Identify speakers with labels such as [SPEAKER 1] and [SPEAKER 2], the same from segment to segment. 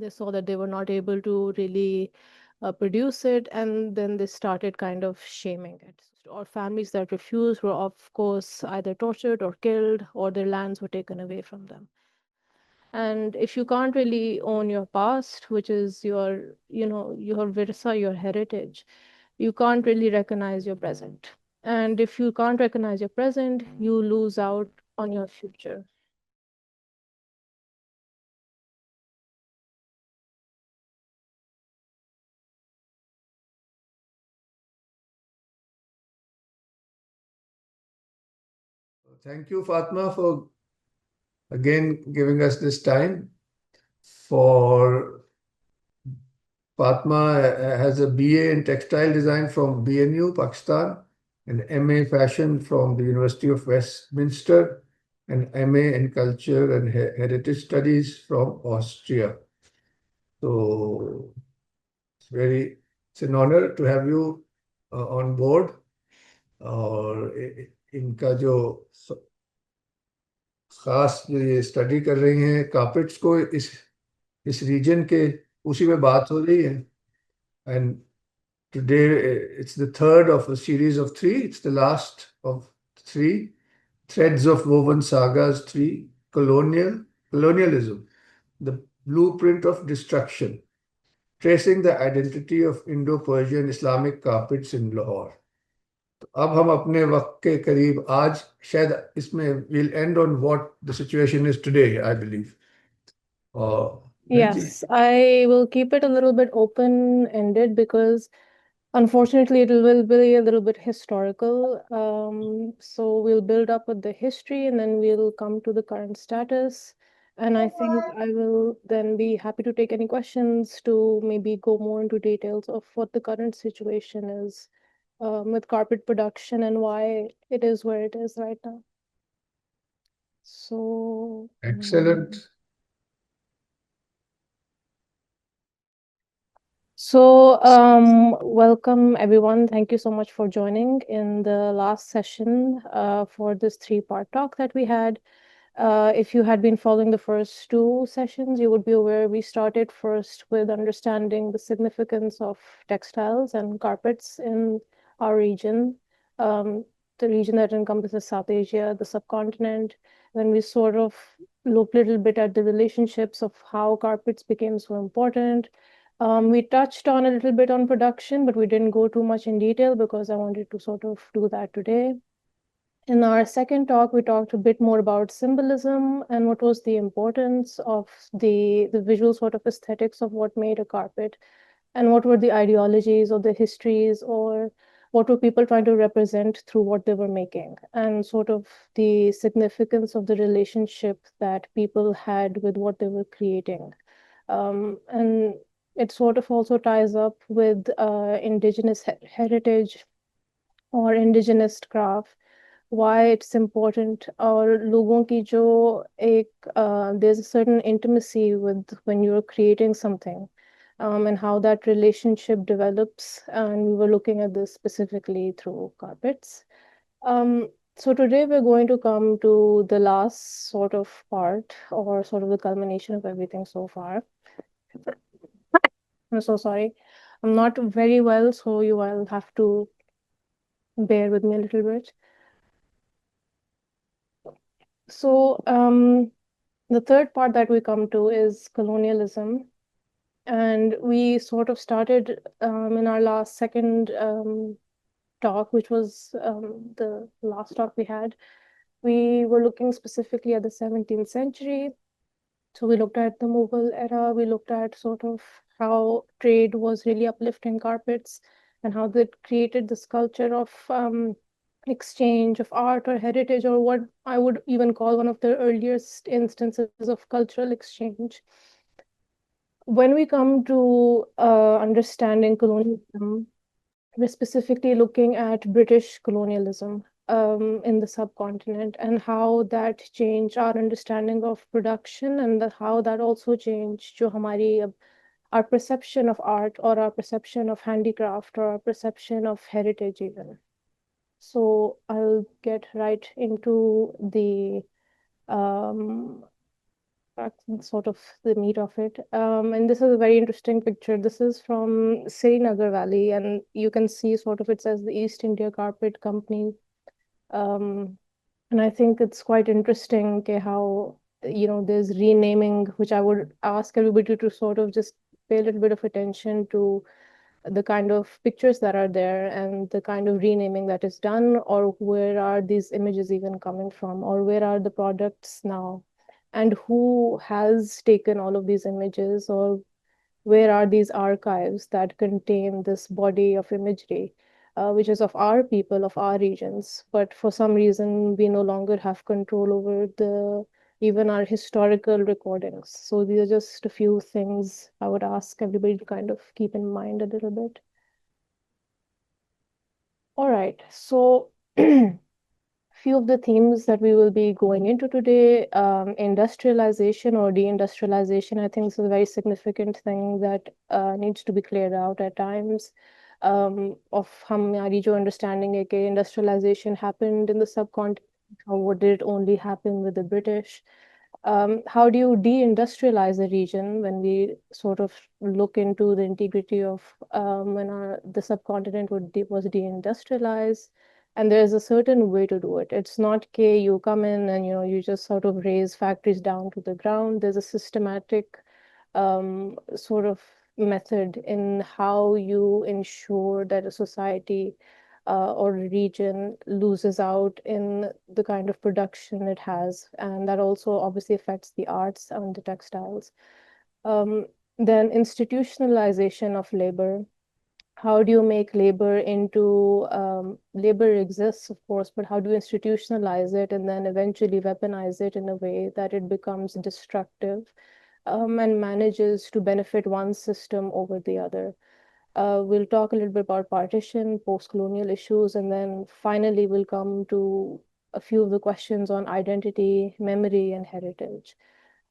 [SPEAKER 1] They saw that they were not able to really produce it, and then they started kind of shaming it. Or families that refused were, of course, either tortured or killed, or their lands were taken away from them. And if you can't really own your past, which is your, your virsa, your heritage, you can't really recognize your present. And if you can't recognize your present, you lose out on your future.
[SPEAKER 2] Thank you, Fatma, for again giving us this time. For Fatma has a BA in textile design from BNU, Pakistan, an MA fashion from the University of Westminster, and MA in culture and heritage studies from Austria. So it's an honor to have you on board. और इनका जो खास जो ये study कर रही हैं carpets को इस रीजन के उसी में बात हो रही है and today it's the third of a series of three. It's the last of three threads of woven sagas. Three colonialism, the blueprint of destruction, tracing the identity of Indo-Persian Islamic carpets in Lahore. तो अब हम अपने वक्त के करीब आज शायद इसमें we'll end on what the situation is today, I believe.
[SPEAKER 1] Yes, I will keep it a little bit open-ended because unfortunately it will be a little bit historical. So we'll build up with the history and then we'll come to the current status. And I think I will then be happy to take any questions to maybe go more into details of what the current situation is with carpet production and why it is where it is right now. So,
[SPEAKER 2] Excellent.
[SPEAKER 1] So, welcome everyone. Thank you so much for joining in the last session for this three-part talk that we had. If you had been following the first two sessions, you would be aware we started first with understanding the significance of textiles and carpets in our region, the region that encompasses South Asia, the subcontinent. Then we sort of looked a little bit at the relationships of how carpets became so important. We touched on a little bit on production, but we didn't go too much in detail because I wanted to sort of do that today. In our second talk, we talked a bit more about symbolism and what was the importance of the visual sort of aesthetics of what made a carpet, and what were the ideologies or the histories, or what were people trying to represent through what they were making, and sort of the significance of the relationship that people had with what they were creating. And it sort of also ties up with indigenous heritage or indigenous craft, why it's important, और लोगों की जो एक there's a certain intimacy with when you're creating something, and how that relationship develops, and we were looking at this specifically through carpets. So today we're going to come to the last sort of part, or sort of the culmination of everything so far. I'm so sorry. I'm not very well, so you will have to bear with me a little bit. So the third part that we come to is colonialism. And we sort of started in our last second talk, which was the last talk we had. We were looking specifically at the 17th century. So we looked at the Mughal era. We looked at sort of how trade was really uplifting carpets and how they created this culture of exchange of art or heritage, or what I would even call one of the earliest instances of cultural exchange. When we come to understanding colonialism, we're specifically looking at British colonialism in the subcontinent, and how that changed our understanding of production, and how that also changed जो हमारी our perception of art, or our perception of handicraft, or our perception of heritage even. So I'll get right into the That's sort of the meat of it. And this is a very interesting picture. This is from Srinagar Valley, and you can see sort of it says the East India Carpet Company. And I think it's quite interesting how, there's renaming, which I would ask everybody to sort of just pay a little bit of attention to the kind of pictures that are there and the kind of renaming that is done, or where are these images even coming from, or where are the products now, and who has taken all of these images, or where are these archives that contain this body of imagery, which is of our people, of our regions. But for some reason, we no longer have control over even our historical recordings. So these are just a few things I would ask everybody to kind of keep in mind a little bit. All right, so few of the themes that we will be going into today, industrialization or deindustrialization. I think this is a very significant thing that needs to be cleared out at times. Of हमारी जो understanding है कि industrialization happened in the subcontinent, or did it only happen with the British? How do you deindustrialize a region when we sort of look into the integrity of when the subcontinent was deindustrialized? And there's a certain way to do it. It's not okay, you come in and you just sort of raise factories down to the ground. There's a systematic sort of method in how you ensure that a society or a region loses out in the kind of production it has. And that also obviously affects the arts and the textiles. Then institutionalization of labor. How do you make labor into, labor exists, of course, but how do you institutionalize it and then eventually weaponize it in a way that it becomes destructive and manages to benefit one system over the other? We'll talk a little bit about partition, post-colonial issues, and then finally we'll come to a few of the questions on identity, memory, and heritage.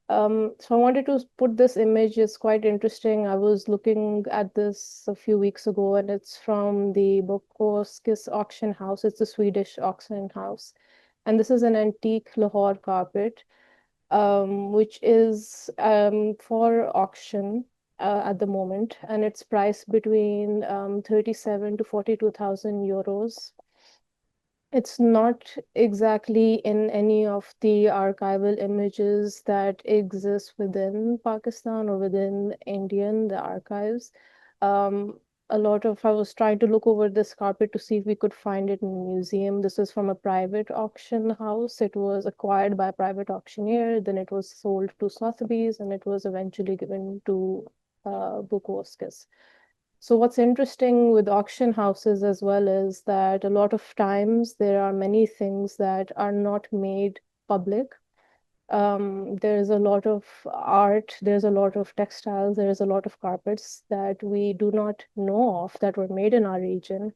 [SPEAKER 1] So I wanted to put this image. It's quite interesting. I was looking at this a few weeks ago, and it's from the 𝐓𝐴𝐽𝐻𝐿𝐲 auction house. It's a Swedish auction house. And this is an antique Lahore carpet, which is for auction at the moment, and it's priced between 37 to 42,000 euros. It's not exactly in any of the archival images that exist within Pakistan or within the archives. I was trying to look over this carpet to see if we could find it in a museum. This is from a private auction house. It was acquired by a private auctioneer, then it was sold to Sotheby's, and it was eventually given to Bukowskis. So what's interesting with auction houses as well is that a lot of times there are many things that are not made public. There's a lot of art, there's a lot of textiles, there's a lot of carpets that we do not know of that were made in our region,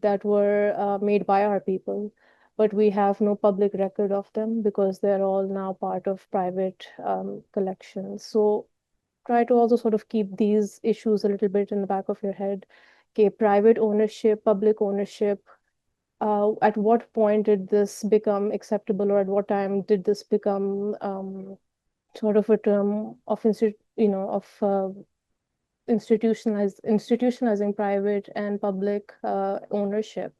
[SPEAKER 1] that were made by our people, but we have no public record of them because they're all now part of private collections. So try to also sort of keep these issues a little bit in the back of your head. Okay, private ownership, public ownership. At what point did this become acceptable, or at what time did this become sort of a term of institutionalizing private and public ownership?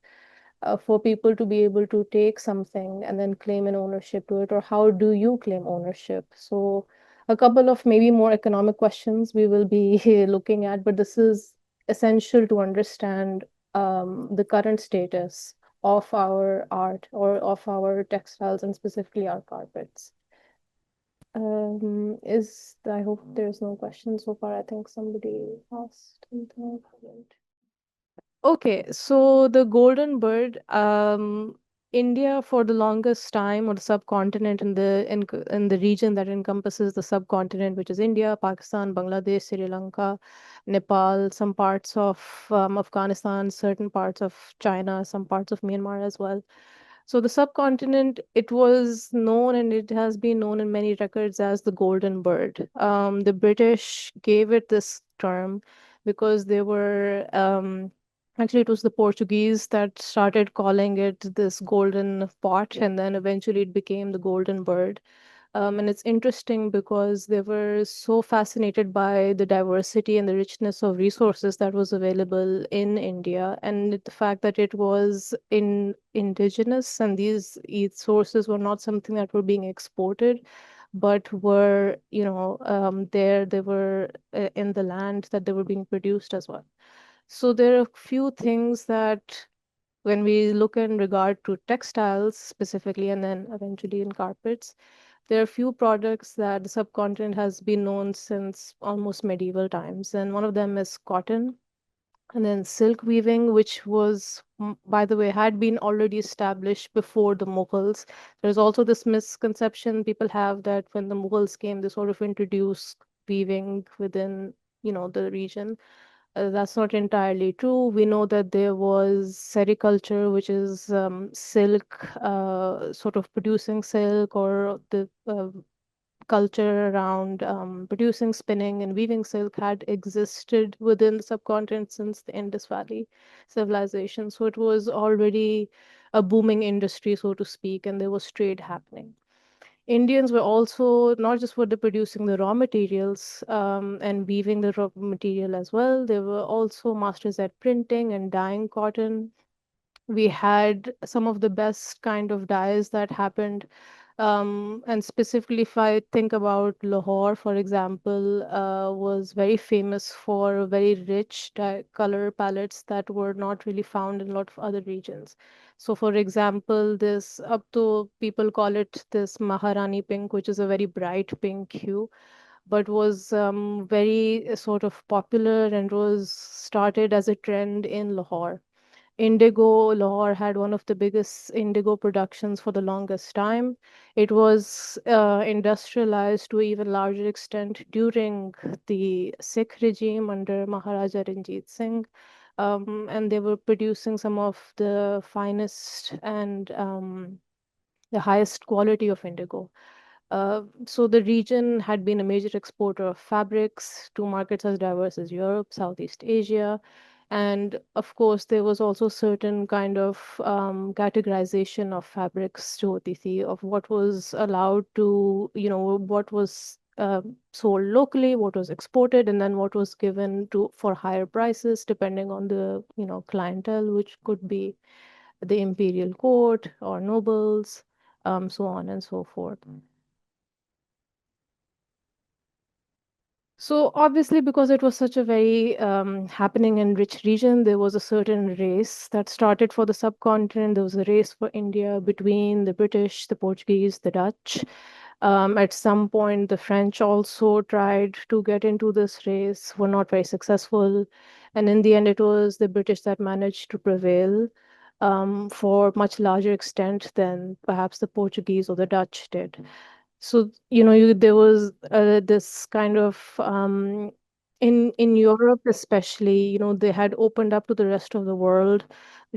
[SPEAKER 1] For people to be able to take something and then claim an ownership to it, or how do you claim ownership? So a couple of maybe more economic questions we will be looking at, but this is essential to understand the current status of our art or of our textiles, and specifically our carpets. I hope there's no questions so far. I think somebody asked something. Okay, so the golden bird, India for the longest time, or the subcontinent in the region that encompasses the subcontinent, which is India, Pakistan, Bangladesh, Sri Lanka, Nepal, some parts of Afghanistan, certain parts of China, some parts of Myanmar as well. So the subcontinent, it was known, and it has been known in many records as the golden bird. The British gave it this term because they were actually, it was the Portuguese that started calling it this golden pot, and then eventually it became the golden bird. And it's interesting because they were so fascinated by the diversity and the richness of resources that was available in India, and the fact that it was indigenous, and these sources were not something that were being exported, but were, there they were in the land that they were being produced as well. So there are a few things that when we look in regard to textiles specifically, and then eventually in carpets, there are few products that the subcontinent has been known since almost medieval times. And one of them is cotton, and then silk weaving, which was, by the way, had been already established before the Mughals. There's also this misconception people have that when the Mughals came, they sort of introduced weaving within, the region. That's not entirely true. We know that there was sericulture, which is silk, sort of producing silk, or the culture around producing, spinning, and weaving silk had existed within the subcontinent since the Indus Valley civilization. So it was already a booming industry, so to speak, and there was trade happening. Indians were also not just were they producing the raw materials and weaving the raw material as well, they were also masters at printing and dyeing cotton. We had some of the best kind of dyes that happened. And specifically, if I think about Lahore, for example, was very famous for very rich dye color palettes that were not really found in a lot of other regions. So, for example, this up to people call it this Maharani pink, which is a very bright pink hue, but was very sort of popular and was started as a trend in Lahore. Indigo, Lahore had one of the biggest indigo productions for the longest time. It was industrialized to even larger extent during the Sikh regime under Maharaja Ranjit Singh. And they were producing some of the finest and the highest quality of indigo. So the region had been a major exporter of fabrics to markets as diverse as Europe, Southeast Asia, and of course there was also certain kind of categorization of fabrics to OTC of what was allowed to, what was sold locally, what was exported, and then what was given to for higher prices depending on the clientele, which could be the imperial court or nobles, so on and so forth. So obviously, because it was such a very happening and rich region, there was a certain race that started for the subcontinent. There was a race for India between the British, the Portuguese, the Dutch. At some point, the French also tried to get into this race, were not very successful. And in the end, it was the British that managed to prevail for much larger extent than perhaps the Portuguese or the Dutch did. So, there was this kind of in Europe especially, they had opened up to the rest of the world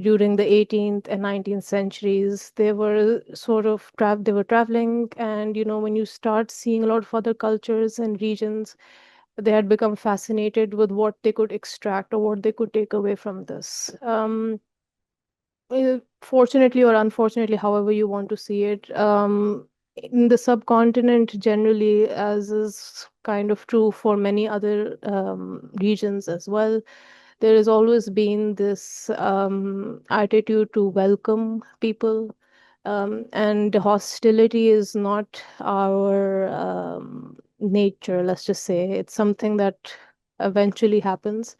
[SPEAKER 1] during the 18th and 19th centuries. They were sort of they were traveling, and when you start seeing a lot of other cultures and regions, they had become fascinated with what they could extract or what they could take away from this. Fortunately or unfortunately, however you want to see it, in the subcontinent generally, as is kind of true for many other regions as well, there has always been this attitude to welcome people. And hostility is not our nature, let's just say. It's something that eventually happens,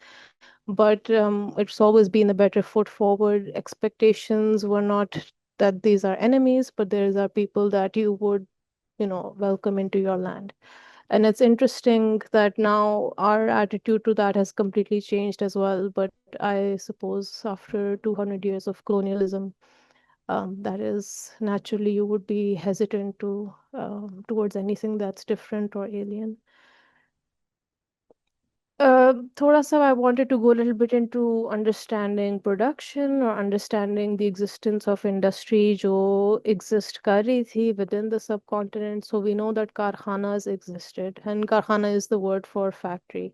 [SPEAKER 1] but it's always been a better foot forward. Expectations were not that these are enemies, but these are people that you would, welcome into your land. And it's interesting that now our attitude to that has completely changed as well. But I suppose after 200 years of colonialism, that is naturally you would be hesitant to towards anything that's different or alien. Thoda sa, I wanted to go a little bit into understanding production or understanding the existence of industry जो exist कर रही थी within the subcontinent. So we know that karkhanas existed, and karkhana is the word for factory.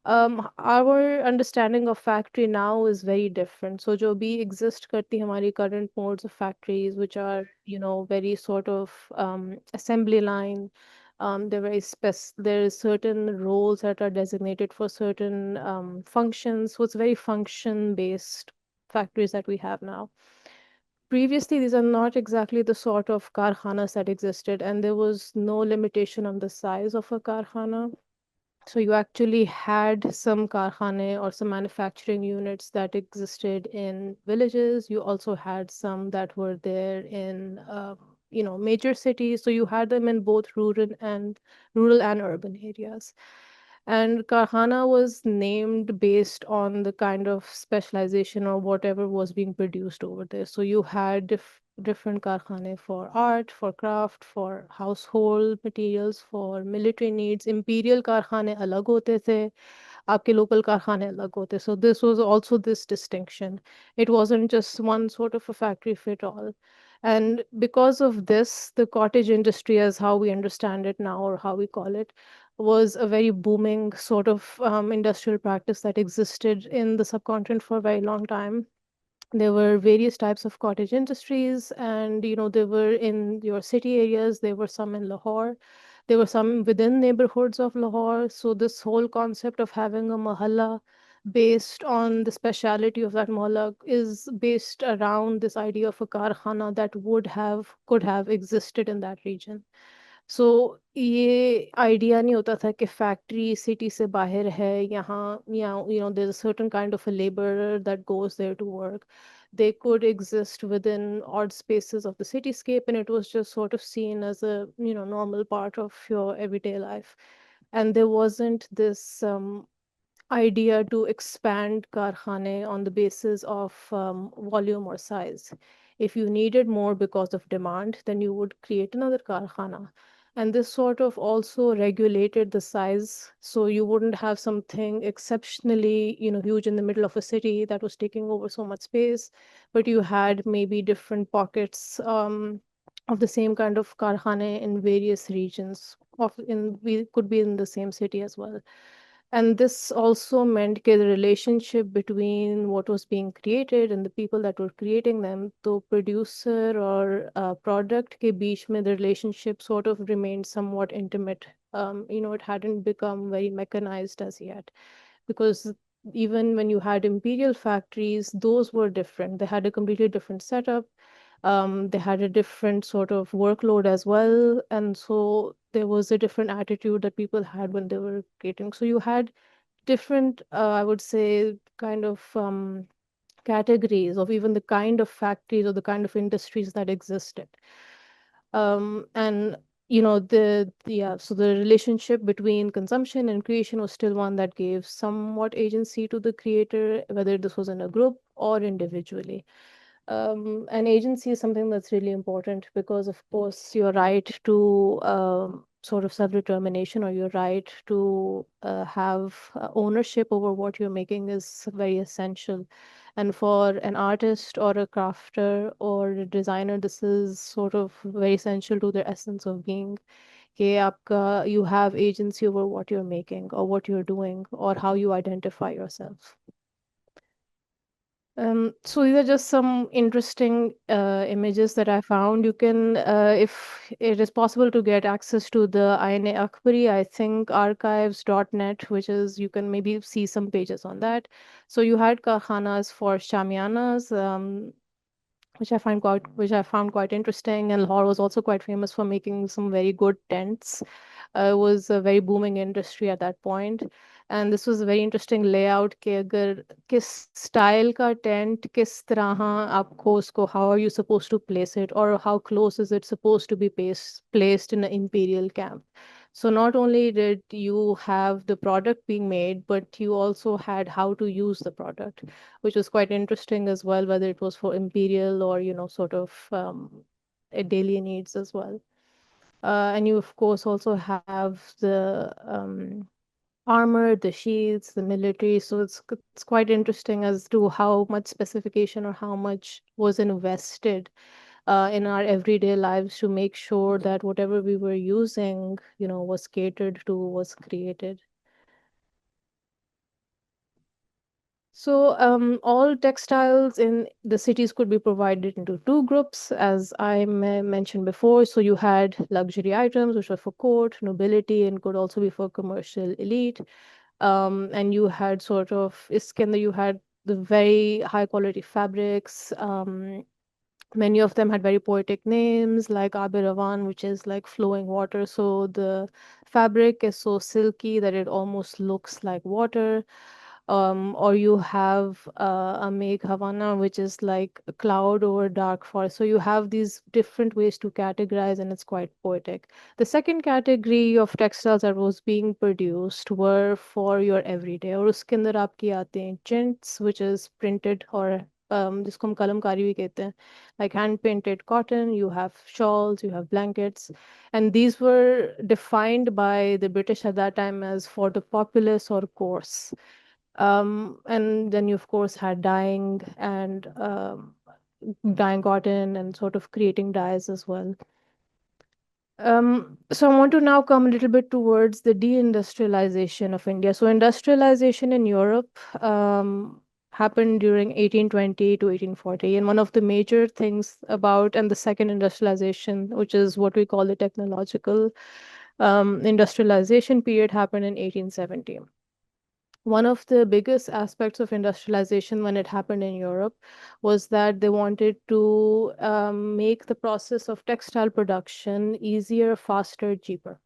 [SPEAKER 1] Our understanding of factory now is very different. So जो भी exist करती हमारी current modes of factories, which are, very sort of assembly line. There is certain roles that are designated for certain functions. So it's very function based factories that we have now. Previously, these are not exactly the sort of karkhanas that existed, and there was no limitation on the size of a karkhana. So you actually had some karkhane or some manufacturing units that existed in villages. You also had some that were there in, major cities. So you had them in both rural and urban areas. And Karkhana was named based on the kind of specialization or whatever was being produced over there. So you had different karkhane for art, for craft, for household materials, for military needs. Imperial karkhane alag hote the, आपके local कारखाने अलग होते. So this was also this distinction. It wasn't just one sort of a factory fit all. And because of this, the cottage industry, as how we understand it now or how we call it, was a very booming sort of industrial practice that existed in the subcontinent for a very long time. There were various types of cottage industries, and they were in your city areas. There were some in Lahore. There were some within neighborhoods of Lahore. So this whole concept of having a mahalla based on the speciality of that mohalla is based around this idea of a karkhana that could have existed in that region. सो ये idea नहीं होता था कि factory city से बाहर है यहाँ या there a certain kind of a labour that goes there to work. They could exist within odd spaces of the cityscape, and it was just sort of seen as a normal part of your everyday life. And there wasn't this idea to expand karkhane on the basis of volume or size. If you needed more because of demand, then you would create another karkhana. And this sort of also regulated the size, so you wouldn't have something exceptionally, huge in the middle of a city that was taking over so much space, but you had maybe different pockets of the same kind of karkhane in various regions. We could be in the same city as well. And this also meant that the relationship between what was being created and the people that were creating them, the producer or product ke beech mein, the relationship sort of remained somewhat intimate. It hadn't become very mechanized as yet, because even when you had imperial factories, those were different. They had a completely different setup. They had a different sort of workload as well. And so there was a different attitude that people had when they were creating. So you had different, I would say, kind of categories of even the kind of factories or the kind of industries that existed. And so the relationship between consumption and creation was still one that gave somewhat agency to the creator, whether this was in a group or individually. And agency is something that's really important because, of course, your right to sort of self-determination, or your right to have ownership over what you're making, is very essential. And for an artist or a crafter or a designer, this is sort of very essential to their essence of being. कि you have agency over what you're making or what you're doing or how you identify yourself. So these are just some interesting images that I found. You can, if it is possible to get access to the 𝐼𝐴 Akbari, I think archives.net, which is, you can maybe see some pages on that. So you had karkhanas for shamianas, which I found quite interesting. And Lahore was also quite famous for making some very good tents. It was a very booming industry at that point. And this was a very interesting layout कि अगर किस style का tent किस तरह आपको उसको, how are you supposed to place it, or how close is it supposed to be placed in an imperial camp. So not only did you have the product being made, but you also had how to use the product, which was quite interesting as well, whether it was for imperial or, sort of daily needs as well. And you, of course, also have the armor, the shields, the military. So it's quite interesting as to how much specification or how much was invested in our everyday lives to make sure that whatever we were using, was catered to, was created. So, all textiles in the cities could be provided into two groups, as I mentioned before. So, you had luxury items, which were for court, nobility, and could also be for commercial elite. And you had sort of iskin, you had the very high quality fabrics. Many of them had very poetic names like Abiravan, which is like flowing water. So the fabric is so silky that it almost looks like water. Or you have a Megh Havana, which is like a cloud over dark forest. So you have these different ways to categorize, and it's quite poetic. The second category of textiles that was being produced were for your everyday. और उसके अंदर आपकी आते हैं chintz, which is printed or जिसको हम कलमकारी भी कहते हैं, like hand painted cotton. You have shawls, you have blankets, and these were defined by the British at that time as for the populace or coarse. And then you, of course, had dyeing and dyeing cotton and sort of creating dyes as well. So I want to now come a little bit towards the deindustrialization of India. So industrialization in Europe happened during 1820 to 1840. And one of the major things about, and the second industrialization, which is what we call the technological industrialization period, happened in 1870. One of the biggest aspects of industrialization when it happened in Europe was that they wanted to make the process of textile production easier, faster, cheaper.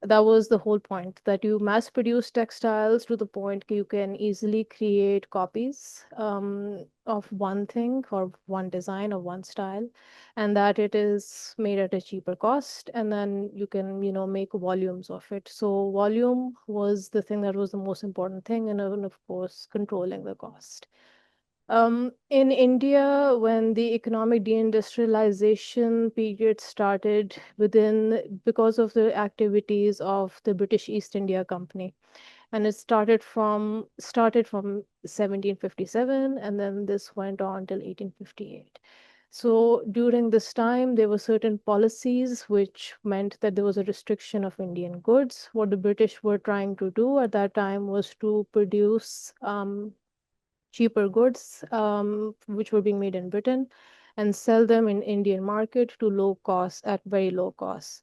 [SPEAKER 1] That was the whole point, that you mass produce textiles to the point you can easily create copies of one thing or one design or one style, and that it is made at a cheaper cost, and then you can, make volumes of it. So volume was the thing that was the most important thing, and of course controlling the cost. In India, when the economic deindustrialization period started because of the activities of the British East India Company, and it started from 1757, and then this went on till 1858. So during this time, there were certain policies which meant that there was a restriction of Indian goods. What the British were trying to do at that time was to produce cheaper goods which were being made in Britain and sell them in Indian market to low cost at very low cost,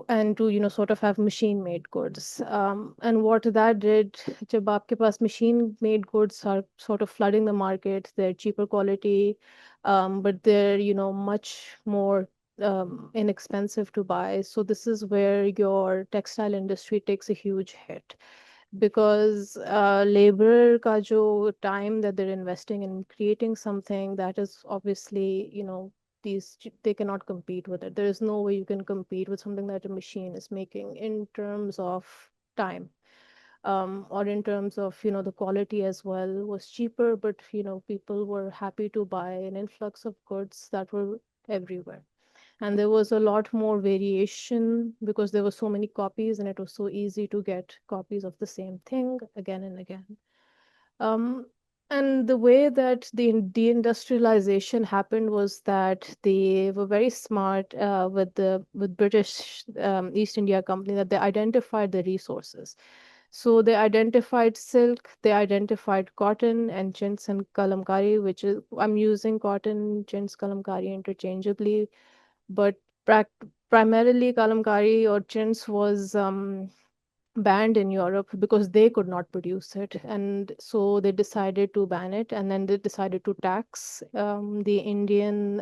[SPEAKER 1] and to sort of have machine made goods. And what that did, जब आपके पास machine made goods are sort of flooding the market, they're cheaper quality, but they're much more inexpensive to buy. So this is where your textile industry takes a huge hit, because labor ka jo time that they're investing in creating something, that is obviously, they cannot compete with it. There is no way you can compete with something that a machine is making in terms of time, or in terms of, the quality as well was cheaper, but people were happy to buy an influx of goods that were everywhere. And there was a lot more variation because there were so many copies, and it was so easy to get copies of the same thing again and again. Um, and the way that the deindustrialization happened was that they were very smart with British East India Company, that they identified the resources. So they identified silk, they identified cotton and chintz and kalamkari, which is, I'm using cotton, chintz, kalamkari interchangeably, but primarily kalamkari or chintz was banned in Europe because they could not produce it. And so they decided to ban it, and then they decided to tax the Indian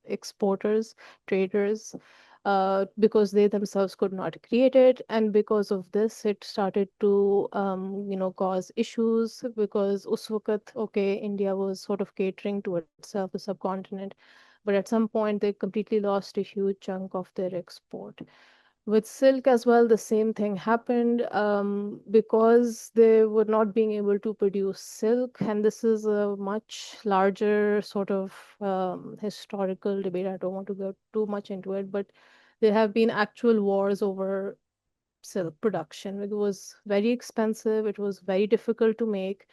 [SPEAKER 1] exporters, traders, because they themselves could not create it. And because of this, it started to, cause issues, because us waqt, okay, India was sort of catering to itself, the subcontinent, but at some point they completely lost a huge chunk of their export. With silk as well, the same thing happened, because they were not being able to produce silk. And this is a much larger sort of historical debate. I don't want to go too much into it, but there have been actual wars over silk production. It was very expensive, it was very difficult to make,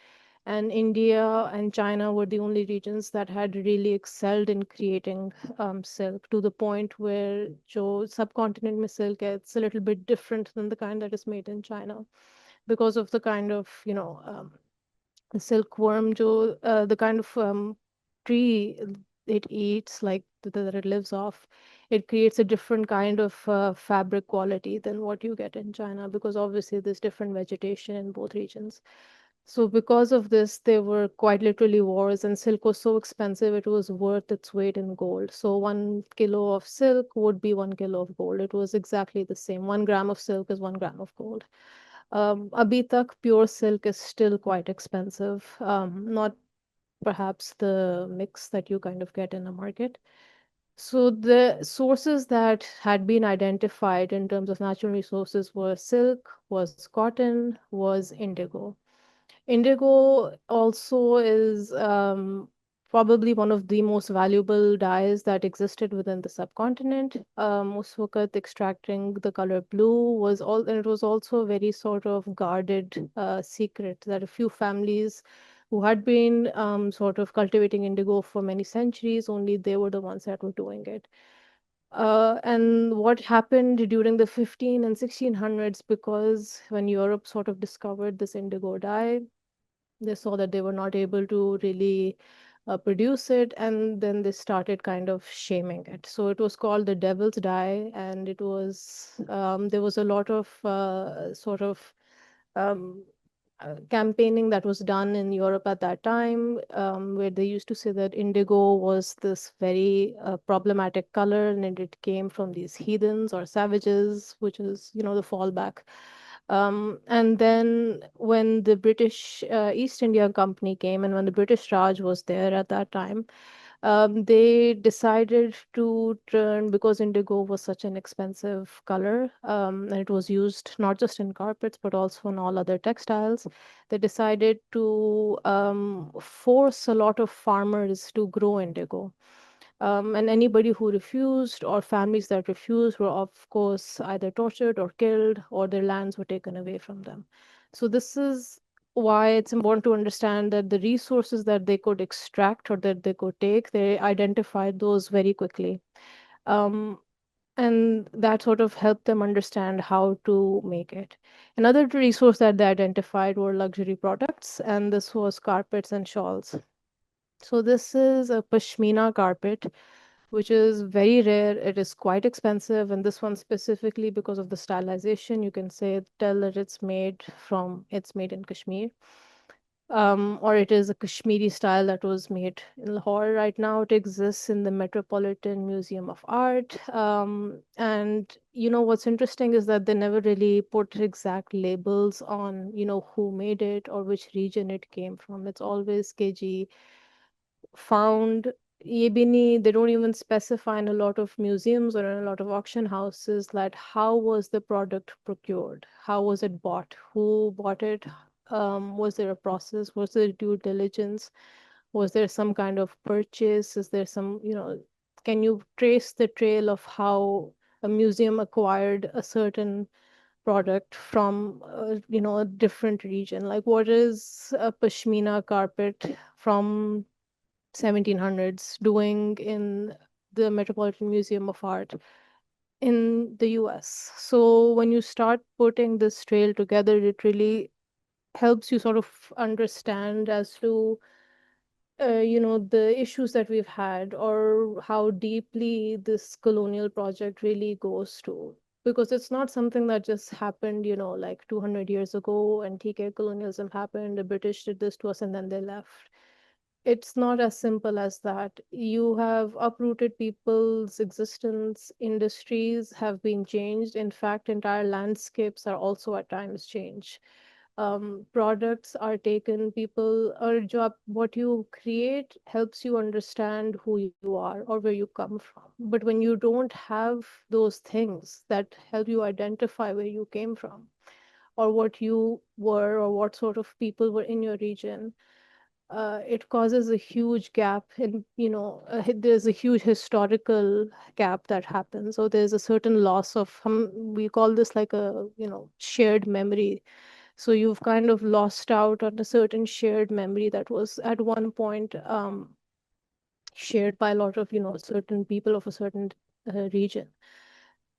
[SPEAKER 1] and India and China were the only regions that had really excelled in creating silk, to the point where jo subcontinent mein silk hai, it's a little bit different than the kind that is made in China, because of the kind of The silkworm, the kind of tree it eats, like that it lives off, it creates a different kind of fabric quality than what you get in China, because obviously there's different vegetation in both regions. So because of this, there were quite literally wars, and silk was so expensive, it was worth its weight in gold. So 1 kilo of silk would be 1 kilo of gold. It was exactly the same. 1 gram of silk is 1 gram of gold. Abhi tak pure silk is still quite expensive. Not perhaps the mix that you kind of get in a market. So the sources that had been identified in terms of natural resources were silk, was cotton, was indigo. Indigo also is probably one of the most valuable dyes that existed within the subcontinent. उस वक्त extracting the color blue was all, and it was also a very sort of guarded secret that a few families who had been sort of cultivating indigo for many centuries, only they were the ones that were doing it. And what happened during the 15 and 1600s, because when Europe sort of discovered this indigo dye, they saw that they were not able to really produce it, and then they started kind of shaming it. So it was called the devil's dye, and it was there was a lot of sort of um, campaigning that was done in Europe at that time, where they used to say that indigo was this very problematic color, and it came from these heathens or savages, which is, the fallback. And then when the British East India Company came, and when the British Raj was there at that time, they decided to turn, because indigo was such an expensive color, and it was used not just in carpets but also in all other textiles. They decided to force a lot of farmers to grow indigo. And anybody who refused, or families that refused, were of course either tortured or killed, or their lands were taken away from them. So this is why it's important to understand that the resources that they could extract or that they could take, they identified those very quickly. Um, and that sort of helped them understand how to make it. Another resource that they identified were luxury products, and this was carpets and shawls. So this is a pashmina carpet, which is very rare. It is quite expensive, and this one specifically, because of the stylization, you can tell that it's made in Kashmir. Or it is a Kashmiri style that was made in Lahore. Right now, it exists in the Metropolitan Museum of Art. And what's interesting is that they never really put exact labels on, who made it or which region it came from. It's always KG found. ये भी नहीं, they don't even specify in a lot of museums or in a lot of auction houses that how was the product procured, how was it bought, who bought it, was there a process, was there due diligence, was there some kind of purchase, is there some, can you trace the trail of how a museum acquired a certain product from a different region? Like, what is a pashmina carpet from 1700s doing in the Metropolitan Museum of Art in the US? So when you start putting this trail together, it really helps you sort of understand as to the issues that we've had, or how deeply this colonial project really goes to. Because it's not something that just happened, like 200 years ago, and TK colonialism happened, the British did this to us, and then they left. It's not as simple as that. You have uprooted people's existence, industries have been changed. In fact, entire landscapes are also at times changed. Products are taken, people, or job, what you create helps you understand who you are or where you come from. But when you don't have those things that help you identify where you came from, or what you were, or what sort of people were in your region, it causes a huge gap in, there's a huge historical gap that happens. So there's a certain loss of, we call this like a, shared memory. So you've kind of lost out on a certain shared memory that was at one point shared by a lot of, certain people of a certain region.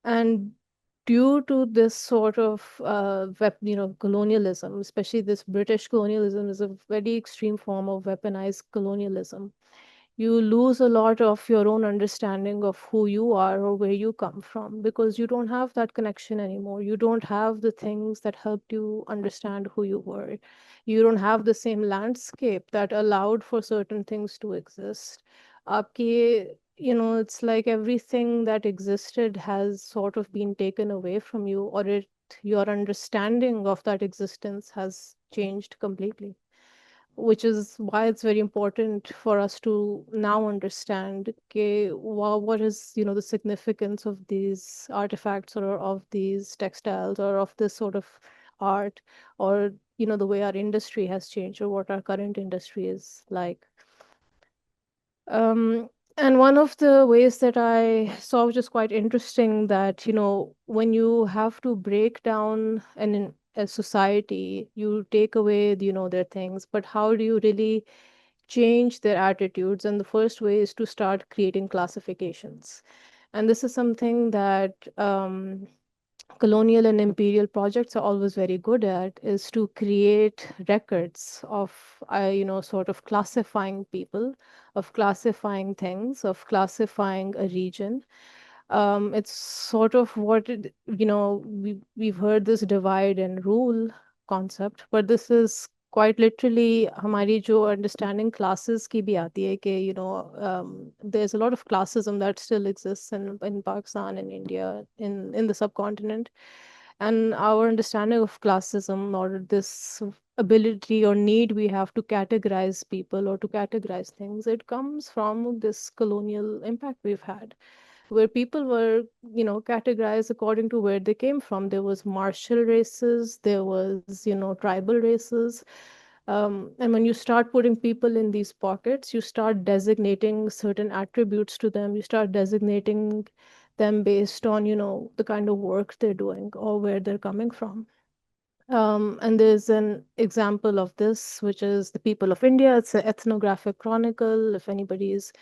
[SPEAKER 1] And due to this sort of colonialism, especially this British colonialism is a very extreme form of weaponized colonialism. You lose a lot of your own understanding of who you are or where you come from, because you don't have that connection anymore. You don't have the things that helped you understand who you were. You don't have the same landscape that allowed for certain things to exist. आपके, it's like everything that existed has sort of been taken away from you, or your understanding of that existence has changed completely, which is why it's very important for us to now understand what is, the significance of these artifacts or of these textiles or of this sort of art, or, the way our industry has changed or what our current industry is like. Um, and one of the ways that I saw, which is quite interesting, that, when you have to break down a society, you take away, their things, but how do you really change their attitudes? And the first way is to start creating classifications. And this is something that colonial and imperial projects are always very good at, is to create records of, sort of classifying people, of classifying things, of classifying a region. It's sort of what we've heard this divide and rule concept, but this is quite literally हमारी जो understanding classes की भी आती है कि there's a lot of classism that still exists in Pakistan and India, in the subcontinent, and our understanding of classism, or this ability or need we have to categorize people or to categorize things, it comes from this colonial impact we've had, where people were, categorized according to where they came from. There was martial races, there was, tribal races. And when you start putting people in these pockets, you start designating certain attributes to them. You start designating them based on, the kind of work they're doing or where they're coming from. And there's an example of this, which is the People of India. It's an ethnographic chronicle, if anybody is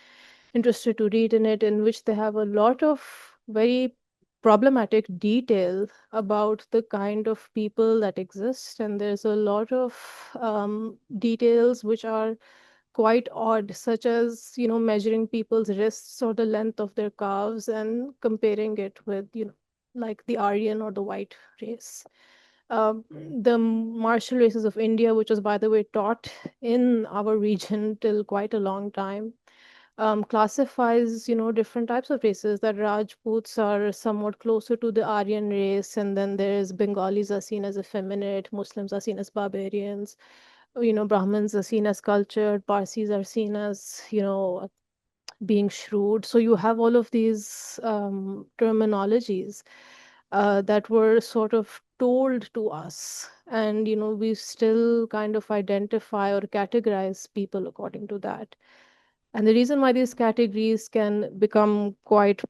[SPEAKER 1] interested to read in it, in which they have a lot of very problematic detail about the kind of people that exist. And there's a lot of details which are quite odd, such as, measuring people's wrists or the length of their calves and comparing it with, like the Aryan or the white race. The martial races of India, which was, by the way, taught in our region till quite a long time, classifies, different types of races. That Rajputs are somewhat closer to the Aryan race, and then there's Bengalis are seen as effeminate, Muslims are seen as barbarians, Brahmins are seen as cultured, Parsis are seen as, being shrewd. So you have all of these terminologies that were sort of told to us, and we still kind of identify or categorize people according to that. And the reason why these categories can become quite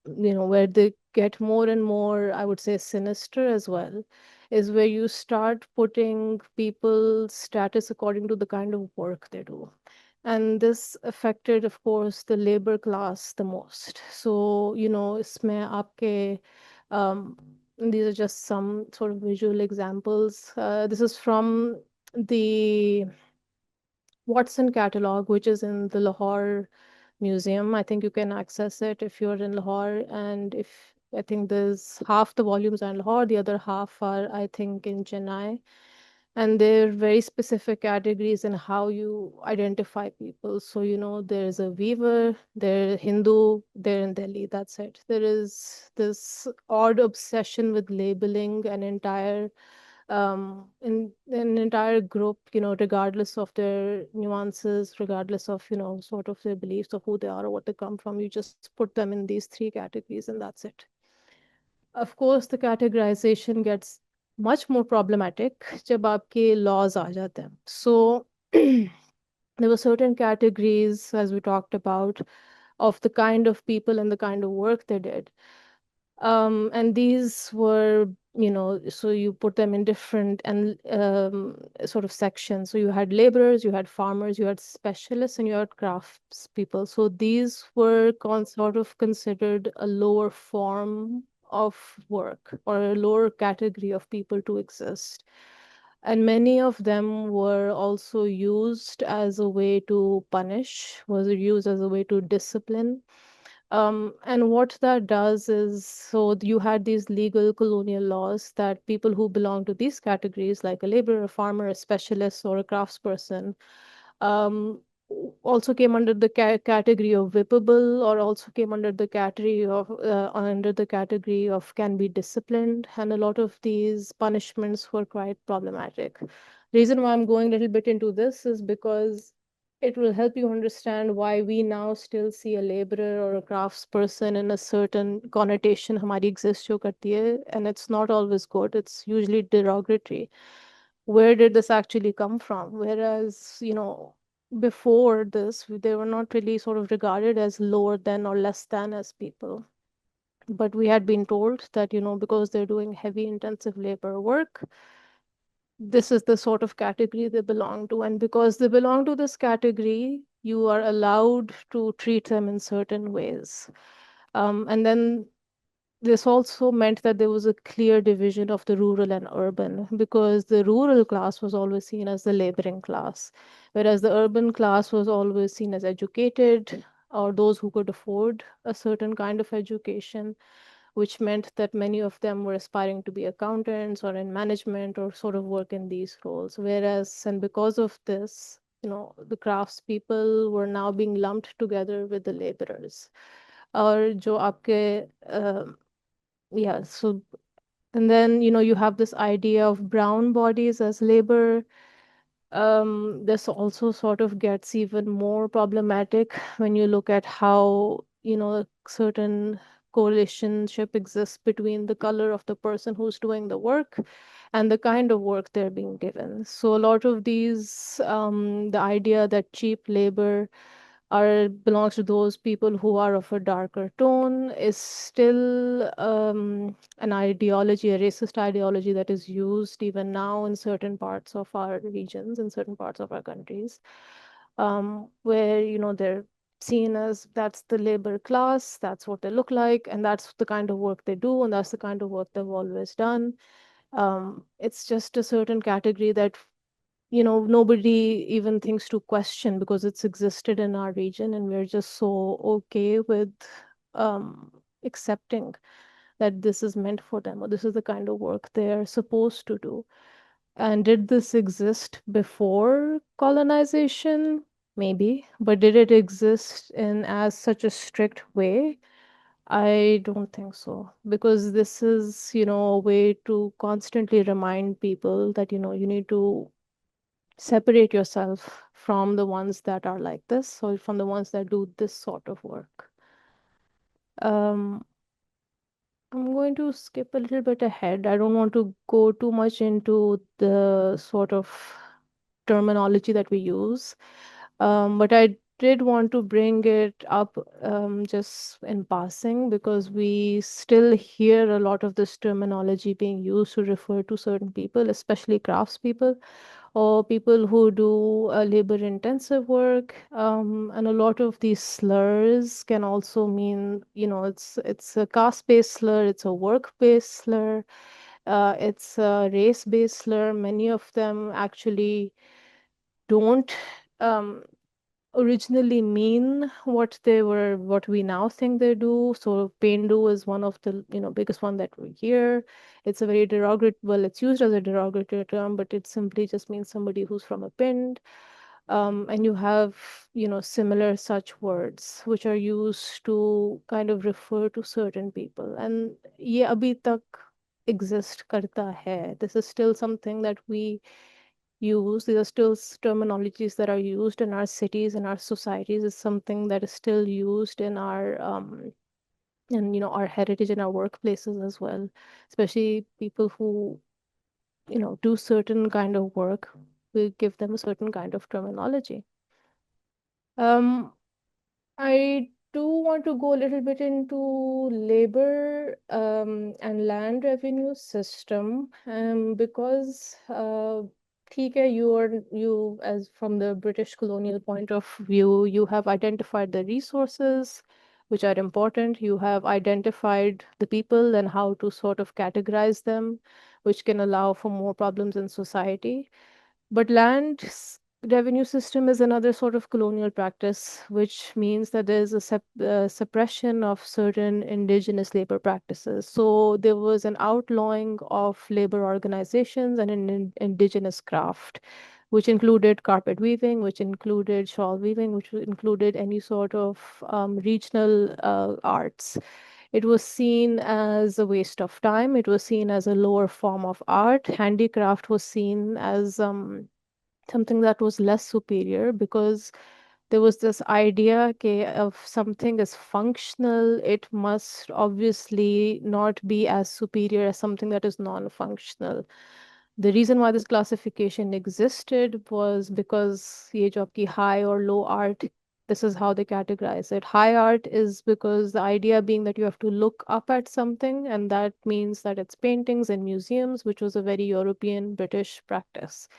[SPEAKER 1] where they get more and more, I would say, sinister as well, is where you start putting people's status according to the kind of work they do. And this affected, of course, the labor class the most. So, इसमें आपके, these are just some sort of visual examples. This is from the Watson catalog, which is in the Lahore Museum. I think you can access it if you're in Lahore. And if I think there's half the volumes are in Lahore, the other half are, I think, in Chennai. And they're very specific categories in how you identify people. So, there's a weaver, they're Hindu, they're in Delhi, that's it. There is this odd obsession with labeling in an entire group, regardless of their nuances, regardless of, sort of their beliefs of who they are or what they come from, you just put them in these three categories and that's it. Of course, the categorization gets much more problematic जब आपके laws आ जाते हैं. So there were certain categories, as we talked about, of the kind of people and the kind of work they did. And these were, so you put them in different and sort of sections. So you had laborers, you had farmers, you had specialists, and you had crafts people. So these were sort of considered a lower form of work or a lower category of people to exist. And many of them were also used as a way to punish, was used as a way to discipline. And what that does is, so you had these legal colonial laws that people who belong to these categories, like a laborer, a farmer, a specialist, or a craftsperson, um, also came under the category of whippable, or also came under the category of can be disciplined, and a lot of these punishments were quite problematic. Reason why I'm going a little bit into this is because it will help you understand why we now still see a laborer or a craftsperson in a certain connotation हमारी exist जो करती है, and it's not always good. It's usually derogatory. Where did this actually come from? Whereas, before this, they were not really sort of regarded as lower than or less than as people. But we had been told that, because they're doing heavy intensive labor work, this is the sort of category they belong to. And because they belong to this category, you are allowed to treat them in certain ways. And then this also meant that there was a clear division of the rural and urban, because the rural class was always seen as the laboring class, whereas the urban class was always seen as educated, or those who could afford a certain kind of education, which meant that many of them were aspiring to be accountants or in management or sort of work in these roles. Whereas, and because of this, the craftspeople were now being lumped together with the laborers. और जो आपके yeah, so, and then, you have this idea of brown bodies as labor. This also sort of gets even more problematic when you look at how, a certain correlationship exists between the color of the person who's doing the work and the kind of work they're being given. So a lot of these, the idea that cheap labor belongs to those people who are of a darker tone is still an ideology, a racist ideology that is used even now in certain parts of our regions, in certain parts of our countries, where, they're seen as that's the labor class, that's what they look like, and that's the kind of work they do, and that's the kind of work they've always done. It's just a certain category that nobody even thinks to question because it's existed in our region, and we're just so okay with um, accepting that this is meant for them, or this is the kind of work they're supposed to do. And did this exist before colonization? Maybe, but did it exist in as such a strict way? I don't think so, because this is, a way to constantly remind people that, you need to separate yourself from the ones that are like this, or from the ones that do this sort of work. Um, I'm going to skip a little bit ahead. I don't want to go too much into the sort of terminology that we use. But I did want to bring it up just in passing, because we still hear a lot of this terminology being used to refer to certain people, especially craftspeople or people who do labor intensive work. And a lot of these slurs can also mean, it's a caste based slur, it's a work based slur, it's a race based slur. Many of them actually don't um, originally mean what we now think they do. So Pendu is one of the biggest one that we hear. It's a very derogatory, well, it's used as a derogatory term, but it simply just means somebody who's from a pind. And you have similar such words which are used to kind of refer to certain people, and ye abhi tak exist karta hai. This is still something that we use. These are still terminologies that are used in our cities and our societies. Is something that is still used in our and our heritage in our workplaces as well, especially people who do certain kind of work. We give them a certain kind of terminology. um I do want to go a little bit into labor and land revenue system, because ठीक है, you as from the British colonial point of view, you have identified the resources, which are important. You have identified the people and how to sort of categorize them, which can allow for more problems in society. But revenue system is another sort of colonial practice, which means that there's a suppression of certain indigenous labor practices. So there was an outlawing of labor organizations and an indigenous craft, which included carpet weaving, which included shawl weaving, which included any sort of regional arts. It was seen as a waste of time. It was seen as a lower form of art. Handicraft was seen as something that was less superior, because there was this idea okay, of something as functional, it must obviously not be as superior as something that is non-functional. The reason why this classification existed was because ये जो आपकी high or low art, this is how they categorize it. High art is because the idea being that you have to look up at something, and that means that it's paintings and museums, which was a very European British practice.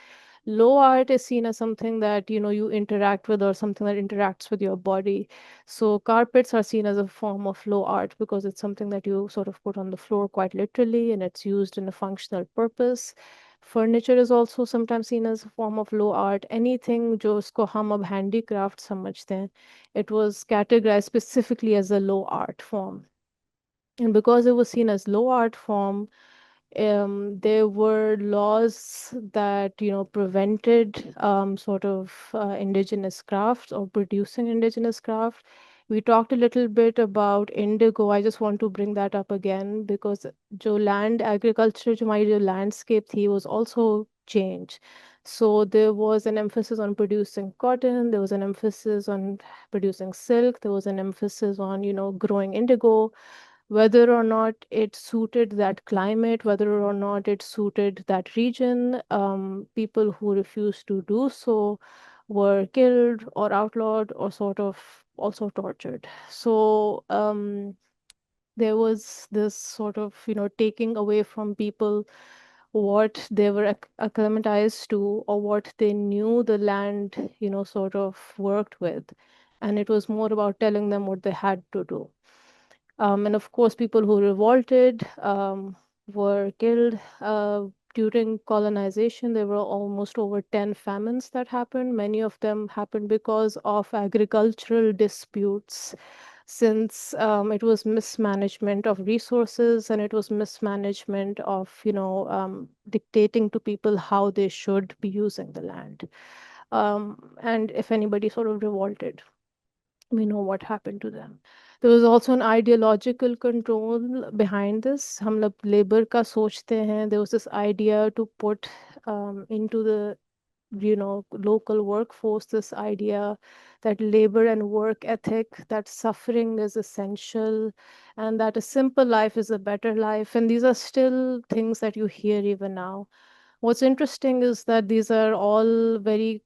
[SPEAKER 1] Low art is seen as something that you interact with, or something that interacts with your body. So carpets are seen as a form of low art because it's something that you sort of put on the floor quite literally, and it's used in a functional purpose. Furniture is also sometimes seen as a form of low art. Anything जो उसको हम अब handicraft समझते हैं, it was categorized specifically as a low art form. And because it was seen as low art form, there were laws that prevented sort of indigenous crafts or producing indigenous craft. We talked a little bit about indigo. I just want to bring that up again because जो land agriculture जो हमारी जो landscape थी was also changed. So there was an emphasis on producing cotton, there was an emphasis on producing silk, there was an emphasis on growing indigo. Whether or not it suited that climate, whether or not it suited that region, people who refused to do so were killed or outlawed or sort of also tortured. So there was this sort of, taking away from people what they were acclimatized to, or what they knew the land, sort of worked with. And it was more about telling them what they had to do. And of course, people who revolted were killed. During colonization, there were almost over 10 famines that happened. Many of them happened because of agricultural disputes, since it was mismanagement of resources, and it was mismanagement of, dictating to people how they should be using the land. And if anybody sort of revolted, we know what happened to them. There was also an ideological control behind this. हम लोग labor का सोचते हैं. There was this idea to put into the local workforce this idea that labor and work ethic, that suffering is essential, and that a simple life is a better life. And these are still things that you hear even now. What's interesting is that these are all very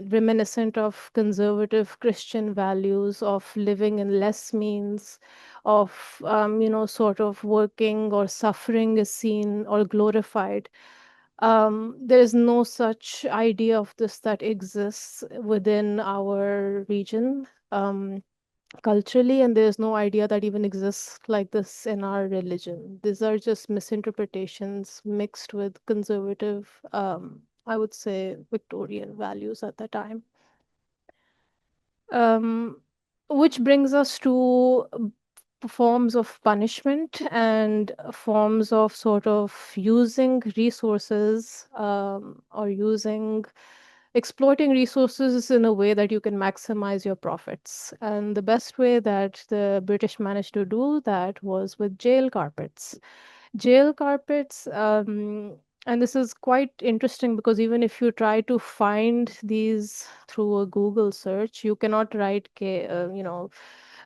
[SPEAKER 1] reminiscent of conservative Christian values of living in less means, of sort of working or suffering is seen or glorified. There is no such idea of this that exists within our region culturally, and there is no idea that even exists like this in our religion. These are just misinterpretations mixed with conservative, I would say, Victorian values at the time. Um, which brings us to forms of punishment and forms of sort of using resources, or exploiting resources in a way that you can maximize your profits. And the best way that the British managed to do that was with jail carpets. Jail carpets, and this is quite interesting because even if you try to find these through a Google search, you cannot write,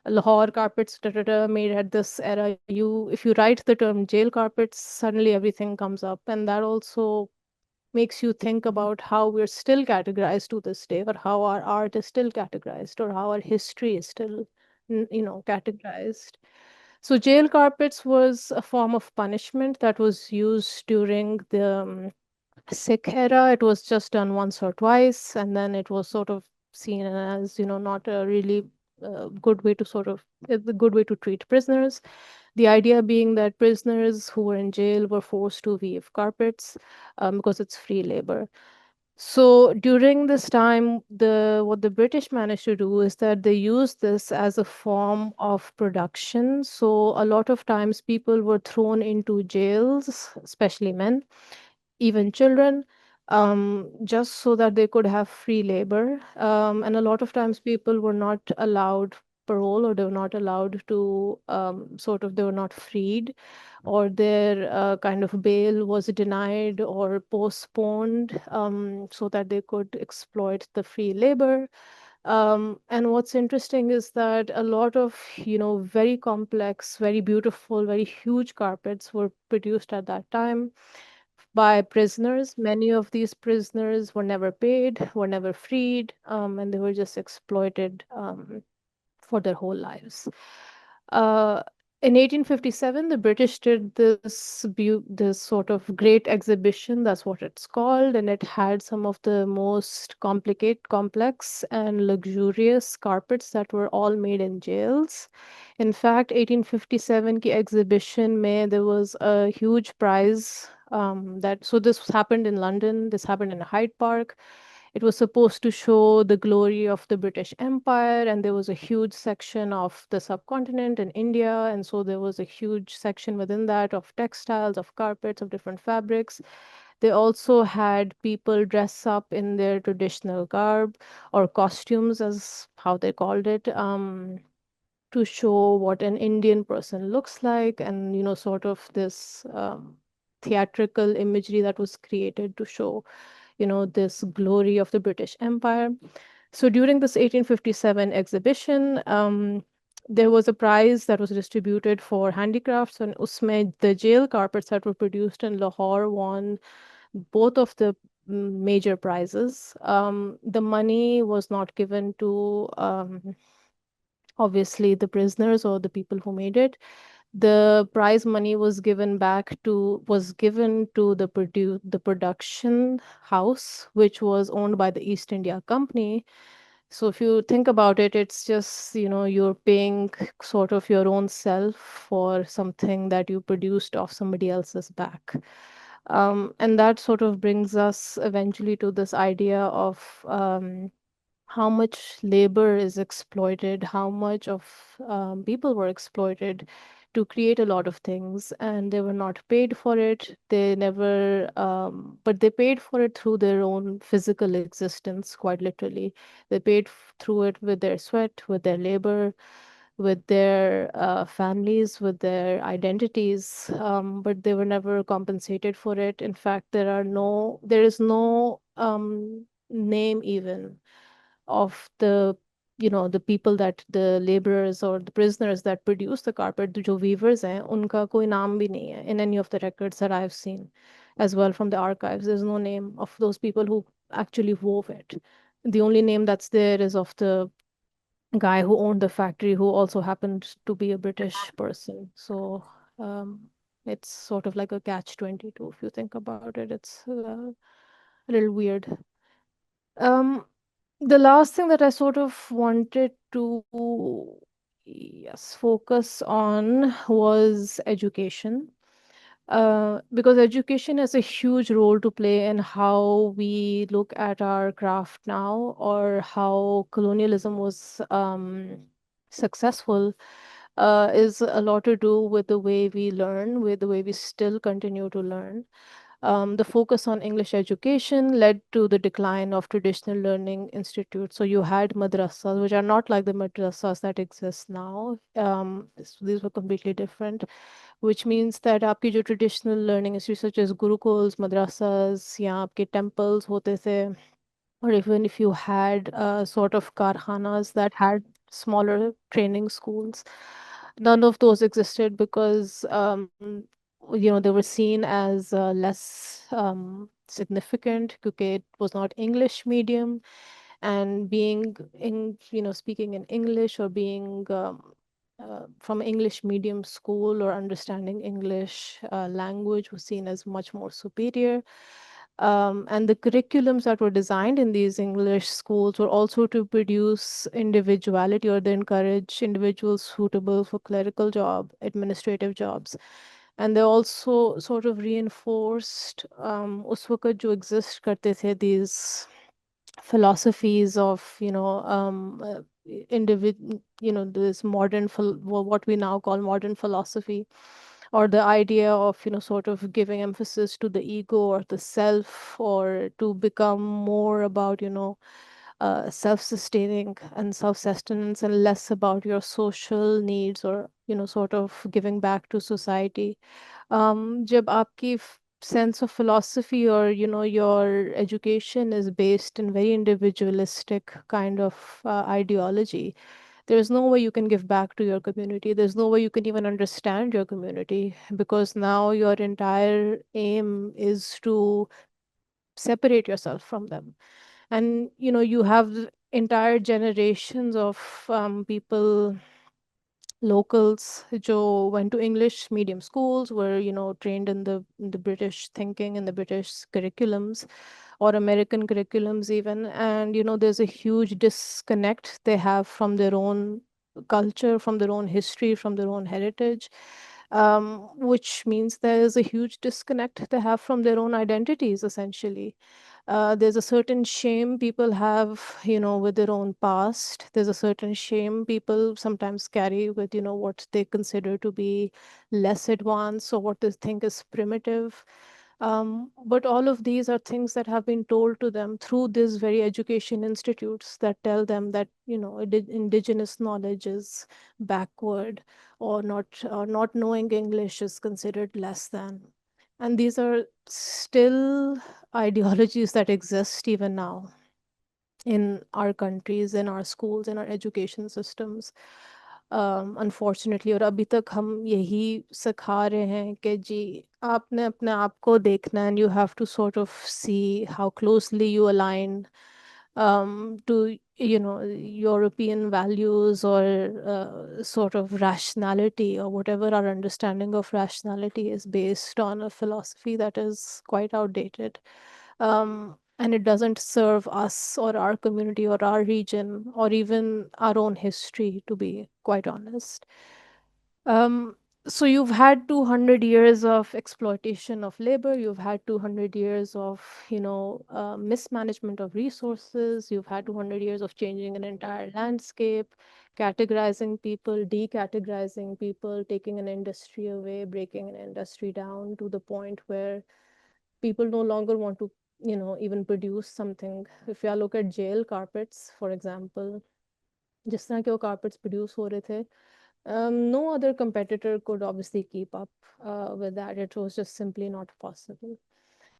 [SPEAKER 1] Lahore carpets made at this era. If you write the term jail carpets, suddenly everything comes up, and that also makes you think about how we're still categorized to this day, or how our art is still categorized, or how our history is still, categorized. So jail carpets was a form of punishment that was used during the Sikh era. It was just done once or twice, and then it was sort of seen as, not a really good way to sort of the good way to treat prisoners. The idea being that prisoners who were in jail were forced to weave carpets because it's free labor. So during this time, the what the British managed to do is that they used this as a form of production. So a lot of times people were thrown into jails, especially men, even children, just so that they could have free labor. And a lot of times people were not allowed parole, or they were not allowed to they were not freed, or their kind of bail was denied or postponed, so that they could exploit the free labor. And what's interesting is that a lot of, very complex, very beautiful, very huge carpets were produced at that time by prisoners. Many of these prisoners were never paid, were never freed, and they were just exploited for their whole lives. Uh, in 1857, the British did this sort of great exhibition. That's what it's called, and it had some of the most complex, and luxurious carpets that were all made in jails. In fact, 1857 ki exhibition mein there was a huge prize. This happened in London. This happened in Hyde Park. It was supposed to show the glory of the British Empire, and there was a huge section of the subcontinent in India. And so there was a huge section within that of textiles, of carpets, of different fabrics. They also had people dress up in their traditional garb, or costumes, as how they called it, to show what an Indian person looks like, and sort of this theatrical imagery that was created to show this glory of the British Empire. So during this 1857 exhibition, there was a prize that was distributed for handicrafts, and usme the jail carpets that were produced in Lahore won both of the major prizes. The money was not given to obviously the prisoners or the people who made it. The prize money was given to the production house, which was owned by the East India Company. So if you think about it, it's just, you're paying sort of your own self for something that you produced off somebody else's back. And that sort of brings us eventually to this idea of how much labor is exploited, how much of people were exploited to create a lot of things, and they were not paid for it. They never, but they paid for it through their own physical existence, quite literally. They paid through it with their sweat, with their labor, with their families, with their identities, but they were never compensated for it. In fact, there is no name even of the people, that the laborers or the prisoners that produce the carpet, जो weavers हैं, उनका कोई नाम भी नहीं है in any of the records that I've seen, as well from the archives. There's no name of those people who actually wove it. The only name that's there is of the guy who owned the factory, who also happened to be a British person. So it's sort of like a catch-22 if you think about it. It's a little weird. Um, the last thing that I sort of wanted to, yes, focus on was education. Because education has a huge role to play in how we look at our craft now, or how colonialism was successful, is a lot to do with the way we learn, with the way we still continue to learn. The focus on English education led to the decline of traditional learning institutes. So you had madrasas, which are not like the madrasas that exist now. These were completely different, which means that आपकी जो traditional learning institutes such as gurukuls, madrasas, या आपके temples होते थे, or even if you had sort of karkhanas that had smaller training schools, none of those existed because they were seen as less significant because it was not English medium, and being in speaking in English, or being from English medium school, or understanding English language was seen as much more superior. And the curriculums that were designed in these English schools were also to produce individuality, or they encourage individuals suitable for clerical job, administrative jobs. And they also sort of reinforced us waqt jo exist karte the, these philosophies of, this what we now call modern philosophy, or the idea of, sort of giving emphasis to the ego or the self, or to become more about, self-sustaining and self-sustenance, and less about your social needs, or, sort of giving back to society. जब आपकी sense of philosophy, or your education is based in very individualistic kind of ideology, there's no way you can give back to your community. There's no way you can even understand your community, because now your entire aim is to separate yourself from them. And you have entire generations of people, locals, who went to English medium schools, were trained in the British thinking and the British curriculums, or American curriculums even. And there's a huge disconnect they have from their own culture, from their own history, from their own heritage, which means there is a huge disconnect they have from their own identities, essentially. There's a certain shame people have, with their own past. There's a certain shame people sometimes carry with, what they consider to be less advanced, or what they think is primitive. But all of these are things that have been told to them through these very education institutes that tell them that, indigenous knowledge is backward, or not knowing English is considered less than. And these are still ideologies that exist even now in our countries, in our schools, in our education systems. Unfortunately, और अभी तक हम यही सिखा रहे हैं कि जी आपने अपने आप को देखना, and you have to sort of see how closely you align to European values, or sort of rationality, or whatever our understanding of rationality is, based on a philosophy that is quite outdated. And it doesn't serve us, or our community, or our region, or even our own history, to be quite honest. um, so you've had 200 years of exploitation of labor. You've had 200 years of, mismanagement of resources. You've had 200 years of changing an entire landscape, categorizing people, decategorizing people, taking an industry away, breaking an industry down to the point where people no longer want to, even produce something. If you look at jail carpets, for example, जिस तरह के वो carpets produce हो रहे थे, no other competitor could obviously keep up with that. It was just simply not possible.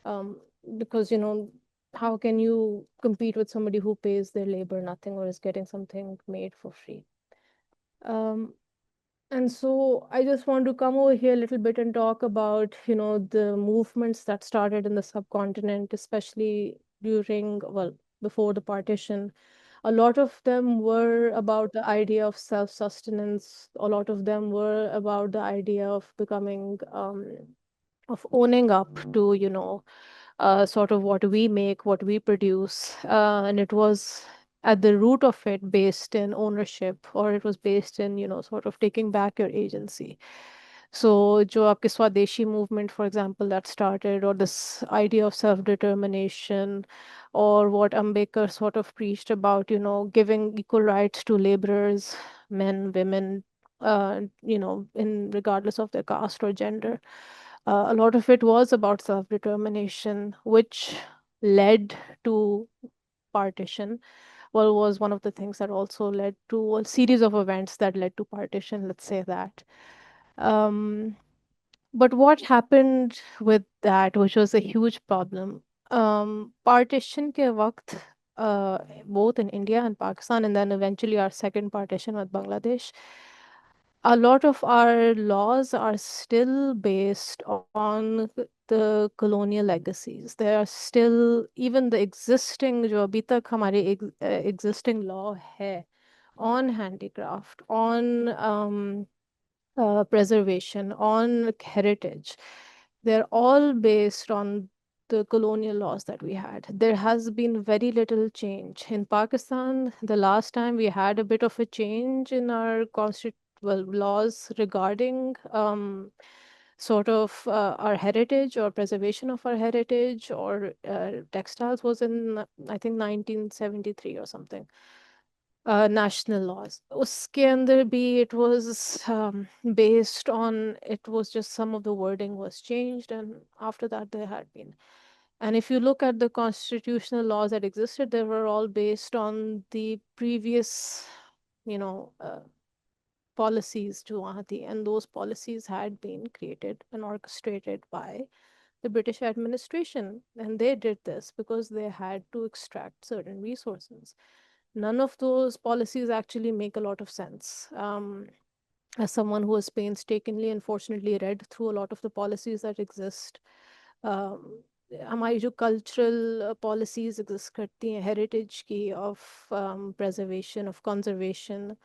[SPEAKER 1] Um, because, how can you compete with somebody who pays their labor nothing, or is getting something made for free? Um, and so I just want to come over here a little bit and talk about, the movements that started in the subcontinent, especially during, well, before the partition. A lot of them were about the idea of self-sustenance. A lot of them were about the idea of becoming, of owning up to, sort of what we make, what we produce. And it was at the root of it based in ownership, or it was based in, sort of taking back your agency. So, जो आपके स्वदेशी movement, for example, that started, or this idea of self-determination, or what Ambedkar sort of preached about, giving equal rights to laborers, men, women, in regardless of their caste or gender. A lot of it was about self-determination, which led to partition. Well, was one of the things that also led to a series of events that led to partition, let's say that. Um, but what happened with that, which was a huge problem, partition ke waqt, both in India and Pakistan, and then eventually our second partition with Bangladesh, a lot of our laws are still based on the colonial legacies. They are still, even the existing, जो अभी तक हमारे existing law है on handicraft, on preservation, on heritage, they're all based on the colonial laws that we had. There has been very little change. In Pakistan, the last time we had a bit of a change in our laws regarding sort of our heritage or preservation of our heritage or textiles was in, I think, 1973 or something. National laws. Uske andar bhi it was based on, it was just some of the wording was changed, and after that there had been. And if you look at the constitutional laws that existed, they were all based on the previous, you know, policies to Ahati, and those policies had been created and orchestrated by the British administration, and they did this because they had to extract certain resources. None of those policies actually make a lot of sense. As someone who has painstakingly and fortunately read through a lot of the policies that exist, हमारी जो cultural policies exist करती हैं heritage की of preservation, of conservation,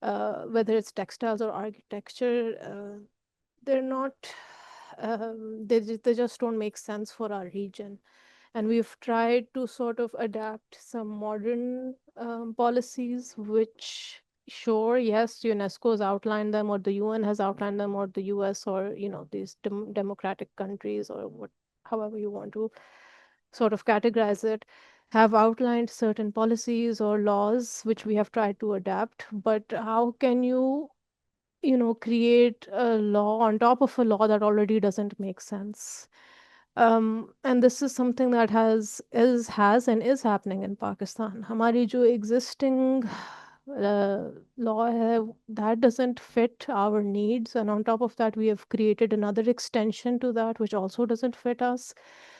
[SPEAKER 1] whether it's textiles or architecture, they're not, they just don't make sense for our region. And we've tried to sort of adapt some modern policies, which, sure, yes, UNESCO has outlined them, or the UN has outlined them, or the US, or, you know, these democratic countries, or what, however you want to sort of categorize it, have outlined certain policies or laws which we have tried to adapt. But how can you know, create a law on top of a law that already doesn't make sense? And this is something that has and is happening in Pakistan. हमारी जो existing law hai, that doesn't fit our needs, and on top of that, we have created another extension to that which also doesn't fit us.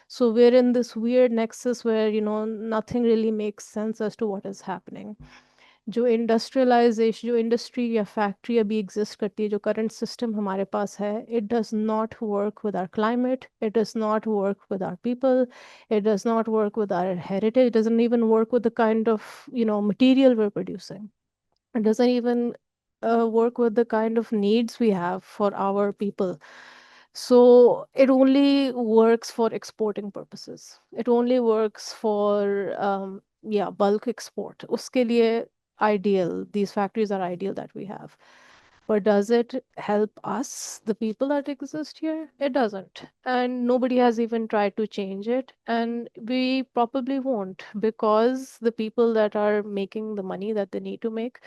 [SPEAKER 1] So we're in this weird nexus where, you know, nothing really makes sense as to what is happening. जो industrialisation, जो industry या factory अभी exist करती है, जो current system हमारे पास है, it does not work with our climate, it does not work with our people, it does not work with our heritage, doesn't even work with the kind of, you know, material we're producing. It doesn't even work with the kind of needs we have for our people. So it only works for exporting purposes. It only works for yeah, bulk export. Uske liye ideal, these factories are ideal that we have. But does it help us, the people that exist here? It doesn't. And nobody has even tried to change it. And we probably won't, because the people that are making the money that they need to make,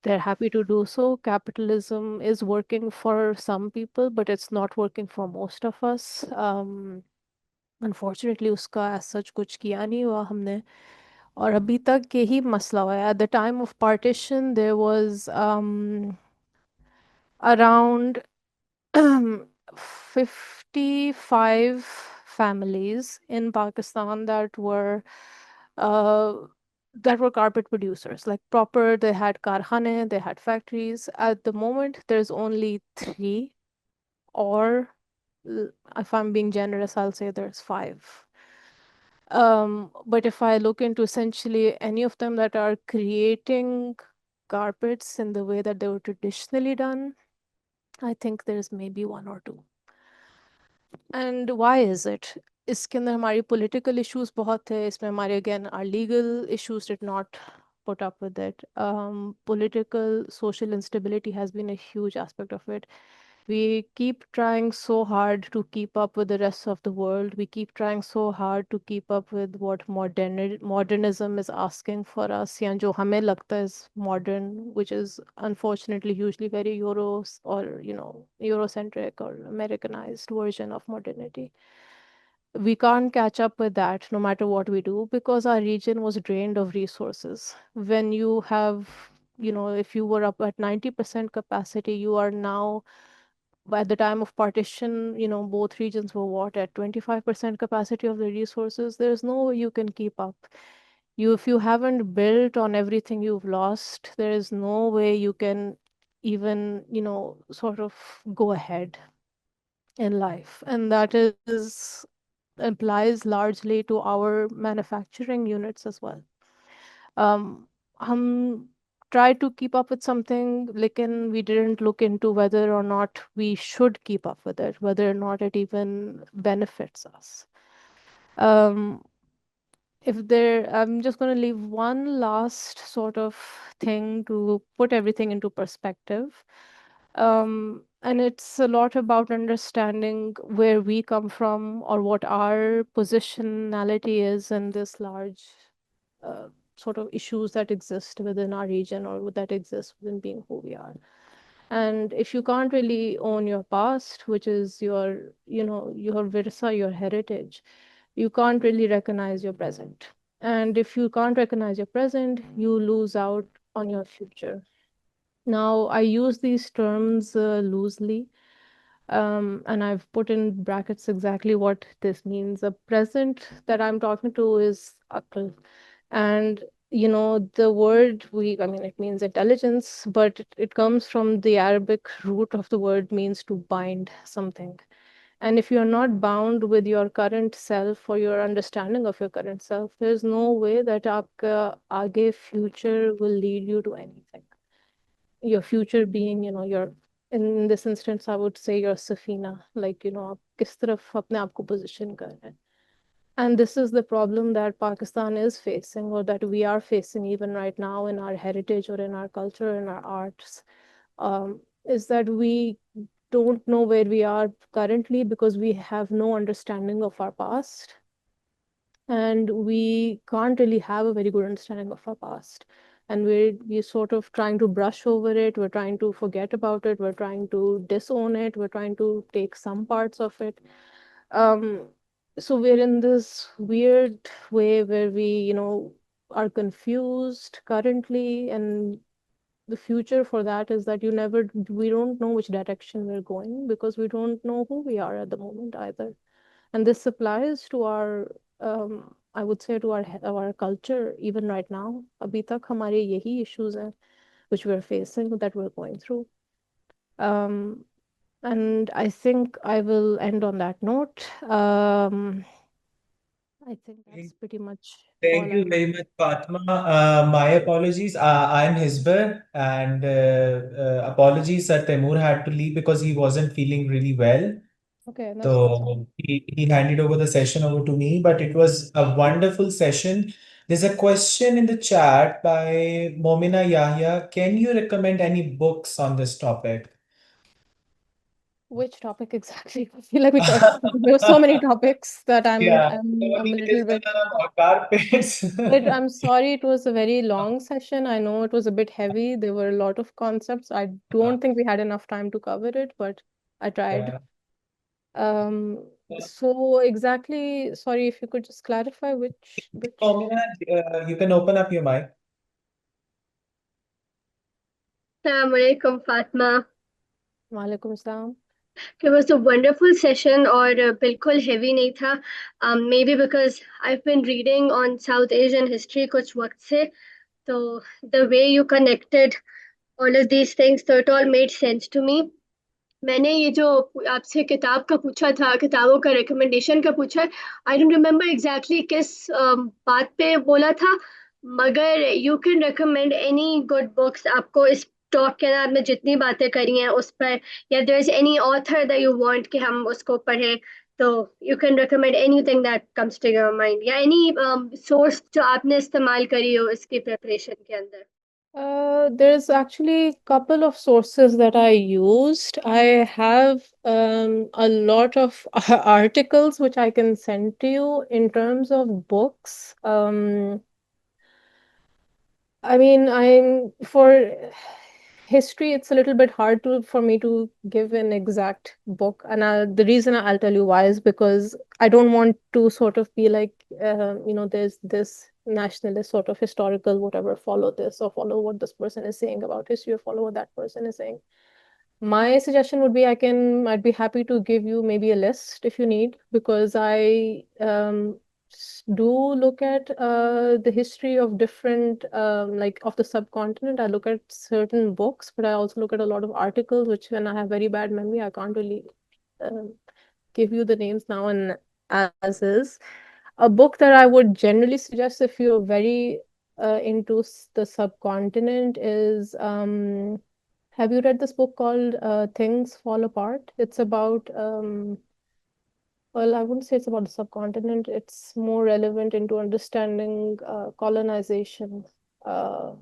[SPEAKER 1] they're happy to do so. Capitalism is working for some people, but it's not working for most of us. Unfortunately, उसका as such कुछ किया नहीं हुआ हमने, और अभी तक यही मसला हुआ है. At the time of partition, there was around 55 families in Pakistan uh, that were carpet producers, like proper. They had karkhane, they had factories. At the moment, there's only 3, or if I'm being generous, I'll say there's 5. But if I look into essentially any of them that are creating carpets in the way that they were traditionally done, I think there's maybe 1 or 2. And why is it? इसके अंदर हमारी political issues बहुत है, इसमें हमारे again our legal issues did not put up with it. Political, social instability has been a huge aspect of it. We keep trying so hard to keep up with the rest of the world. We keep trying so hard to keep up with what modernism is asking for us, या जो हमें लगता है is modern, which is unfortunately usually very Euros or, you know, Eurocentric or Americanized version of modernity. We can't catch up with that no matter what we do, because our region was drained of resources. When you have, you know, if you were up at 90% capacity, you are now, by the time of partition, you know, both regions were what, at 25% capacity of the resources. There's no way you can keep up. If you haven't built on everything you've lost, there is no way you can even, you know, sort of go ahead in life. And that is applies largely to our manufacturing units as well. हम tried to keep up with something, lekin we didn't look into whether or not we should keep up with it, whether or not it even benefits us. Um, I'm just going to leave one last sort of thing to put everything into perspective. And it's a lot about understanding where we come from or what our positionality is in this large uh, sort of issues that exist within our region or that exist within being who we are. And if you can't really own your past, which is your virsa, your heritage, you can't really recognize your present. And if you can't recognize your present, you lose out on your future. Now, I use these terms loosely, and I've put in brackets exactly what this means. The present that I'm talking to is akal. And the word I mean, it means intelligence, but it comes from the Arabic root of the word means to bind something. And if you're not bound with your current self or your understanding of your current self, there's no way that आपका आगे future will lead you to anything. Your future being, your in this instance, I would say your safina, like, आप किस तरफ अपने आप को position कर रहे हैं. And this is the problem that Pakistan is facing, or that we are facing even right now in our heritage or in our culture, in our arts, is that we don't know where we are currently because we have no understanding of our past. And we can't really have a very good understanding of our past. And we're sort of trying to brush over it. We're trying to forget about it. We're trying to disown it. We're trying to take some parts of it. Um, so we're in this weird way where we, are confused currently, and the future for that is that we don't know which direction we're going because we don't know who we are at the moment either. And this applies to our, I would say, to our culture even right now. अभी तक हमारे यही issues हैं which we're facing, that we're going through. Um, and I think I will end on that note. I think that's pretty much
[SPEAKER 3] Thank
[SPEAKER 1] all I
[SPEAKER 3] you
[SPEAKER 1] have.
[SPEAKER 3] very much, Fatma. My apologies. I'm Hisber, and apologies that Taimoor had to leave because he wasn't feeling really well.
[SPEAKER 1] Okay, that's fine.
[SPEAKER 3] So he handed over the session over to me, but it was a wonderful session. There's a question in the chat by Momina Yahya. Can you recommend any books on this topic?
[SPEAKER 1] Which topic exactly? I feel like we touched. There were so many topics that I'm
[SPEAKER 3] Yeah,
[SPEAKER 1] I'm I'm
[SPEAKER 3] only
[SPEAKER 1] a little bit.
[SPEAKER 3] discussion on carpets.
[SPEAKER 1] I'm sorry, it was a very long session. I know it was a bit heavy. There were a lot of concepts. I don't think we had enough time to cover it, but I tried.
[SPEAKER 3] Yeah.
[SPEAKER 1] Um, so exactly, sorry, if you could just clarify which.
[SPEAKER 3] Momina, you can open up your mic.
[SPEAKER 4] Assalamu alaikum, Fatma.
[SPEAKER 1] Walaikum Assalam.
[SPEAKER 4] It was a wonderful session और बिल्कुल heavy नहीं था. Maybe because I've been reading on South Asian history कुछ वक्त से, so the way you connected all of these things, so it all made sense to me. मैंने ये जो आपसे किताब का पूछा था, किताबों का रिकमेंडेशन का पूछा है, आई डोंट रिमेम्बर एग्जैक्टली किस बात पे बोला था, मगर you can recommend any good books. आपको इस टॉक के अंदर आपने जितनी बातें करी हैं उस पर, या there is any author that you want कि हम उसको पढ़ें, तो you can recommend anything that comes to your mind, या एनी सोर्स जो आपने इस्तेमाल करी हो इसकी प्रिपरेशन के अंदर.
[SPEAKER 1] There's actually a couple of sources that I used. I have a lot of articles which I can send to you in terms of books. I mean, for history, it's a little bit hard for me to give an exact book, and the reason I'll tell you why is because I don't want to sort of be like, there's this nationalist sort of historical whatever, follow this or follow what this person is saying about history or follow what that person is saying. My suggestion would be I'd be happy to give you maybe a list if you need, because I do look at the history of different like of the subcontinent. I look at certain books, but I also look at a lot of articles, which when I have very bad memory, I can't really give you the names now and as is. A book that I would generally suggest if you're very into the subcontinent is have you read this book called Things Fall Apart? It's about Well, I wouldn't say it's about the subcontinent. It's more relevant into understanding colonization. Have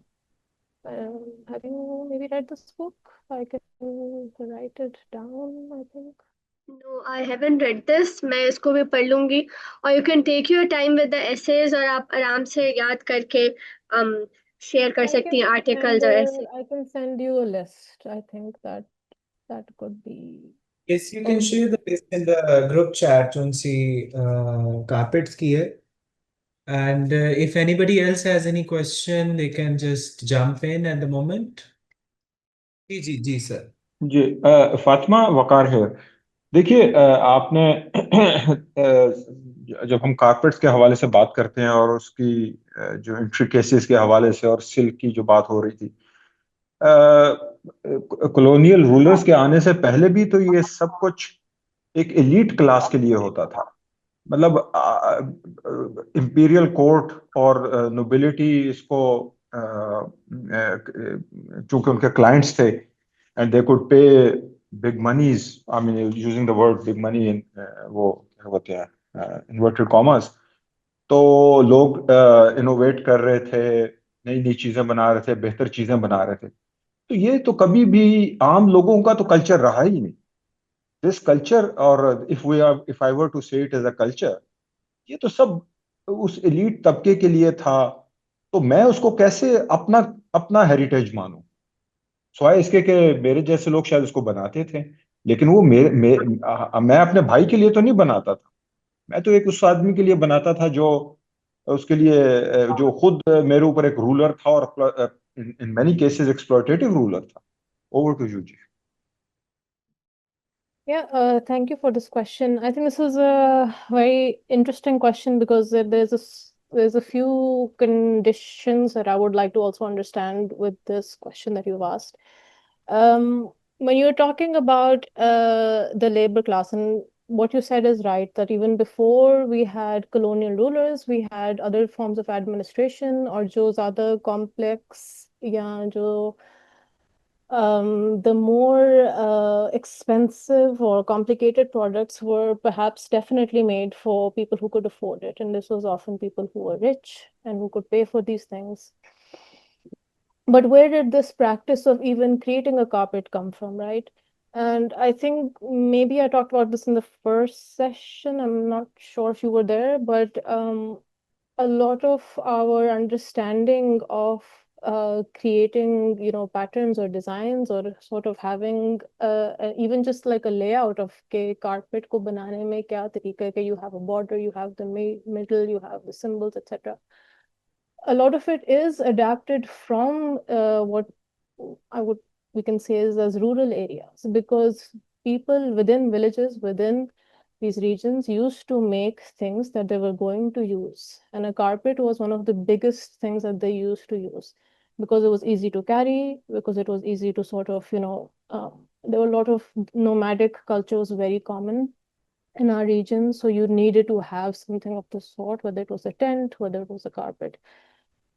[SPEAKER 1] you maybe read this book? I can write it down, I think.
[SPEAKER 4] No, I haven't read this. मैं इसको भी पढ़ लूंगी. Or you can take your time with the essays और आप आराम से याद करके शेयर कर सकती हैं articles और essays.
[SPEAKER 1] I can send you a list. I think that could be.
[SPEAKER 3] Yes, you can share the list in the group chat जो उनसी carpets की है. And if anybody else has any question, they can just jump in at the moment. जी sir.
[SPEAKER 5] जी फातिमा वकार है. देखिए आपने जब हम कारपेट्स के हवाले से बात करते हैं और उसकी जो इंट्रिकेसीज के हवाले से और सिल्क की जो बात हो रही थी, कॉलोनियल रूलर्स के आने से पहले भी तो ये सब कुछ एक एलीट क्लास के लिए होता था. मतलब इंपीरियल कोर्ट और नोबिलिटी इसको चूंकि उनके क्लाइंट्स थे and they could pay big monies. I mean, using the word big money in वो क्या होते हैं inverted commas. तो लोग इनोवेट कर रहे थे, नई नई चीजें बना रहे थे, बेहतर चीजें बना रहे थे. तो ये तो कभी भी आम लोगों का तो कल्चर रहा ही नहीं. दिस कल्चर, और if I were to say it as a culture, ये तो सब उस एलीट तबके के लिए था. तो मैं उसको कैसे अपना हेरिटेज मानूं? स्वाय इसके कि मेरे जैसे लोग शायद उसको बनाते थे, लेकिन वो मैं अपने भाई के लिए तो नहीं बनाता था. मैं तो एक उस आदमी के लिए बनाता था जो उसके लिए जो खुद मेरे ऊपर एक रूलर था और in many cases exploitative ruler था. ओवर टू यू जी.
[SPEAKER 1] Yeah, thank you for this question. I think this is a very interesting question because there's a few conditions that I would like to also understand with this question that you've asked. When you're talking about the labor class, and what you said is right, that even before we had colonial rulers, we had other forms of administration, or jo zyada complex, ya jo the more expensive or complicated products were perhaps definitely made for people who could afford it. And this was often people who were rich and who could pay for these things. But where did this practice of even creating a carpet come from, right? And I think maybe I talked about this in the first session. I'm not sure if you were there, but a lot of our understanding of creating, patterns or designs, or sort of having even just like a layout of ke carpet ko banane mein kya tarika hai, ke you have a border, you have the middle, you have the symbols, etc. A lot of it is adapted from what we can say is as rural areas, because people within villages, within these regions, used to make things that they were going to use. And a carpet was one of the biggest things that they used to use, because it was easy to carry, because it was easy to sort of, there were a lot of nomadic cultures very common in our region. So you needed to have something of the sort, whether it was a tent, whether it was a carpet.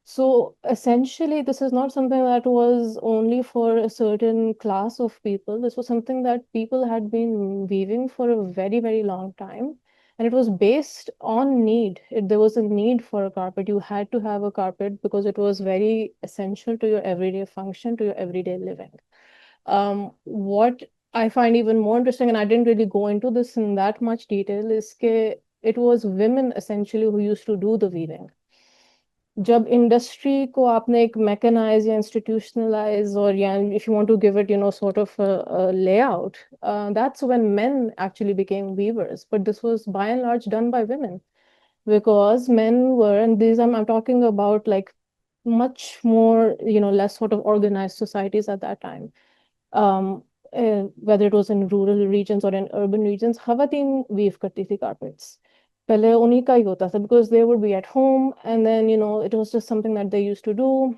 [SPEAKER 1] So essentially, this is not something that was only for a certain class of people. This was something that people had been weaving for a very, very long time. And it was based on need. There was a need for a carpet. You had to have a carpet because it was very essential to your everyday function, to your everyday living. What I find even more interesting, and I didn't really go into this in that much detail, is that it was women essentially who used to do the weaving. जब industry को आपने एक mechanise या institutionalise और या if you want to give it sort of a layout, that's when men actually became weavers, but this was by and large done by women, because men were, and these I'm talking about like much more less sort of organized societies at that time, whether it was in rural regions or in urban regions, खवातीन weave करती थी carpets. पहले उन्हीं का ही होता था, because they would be at home, and then it was just something that they used to do.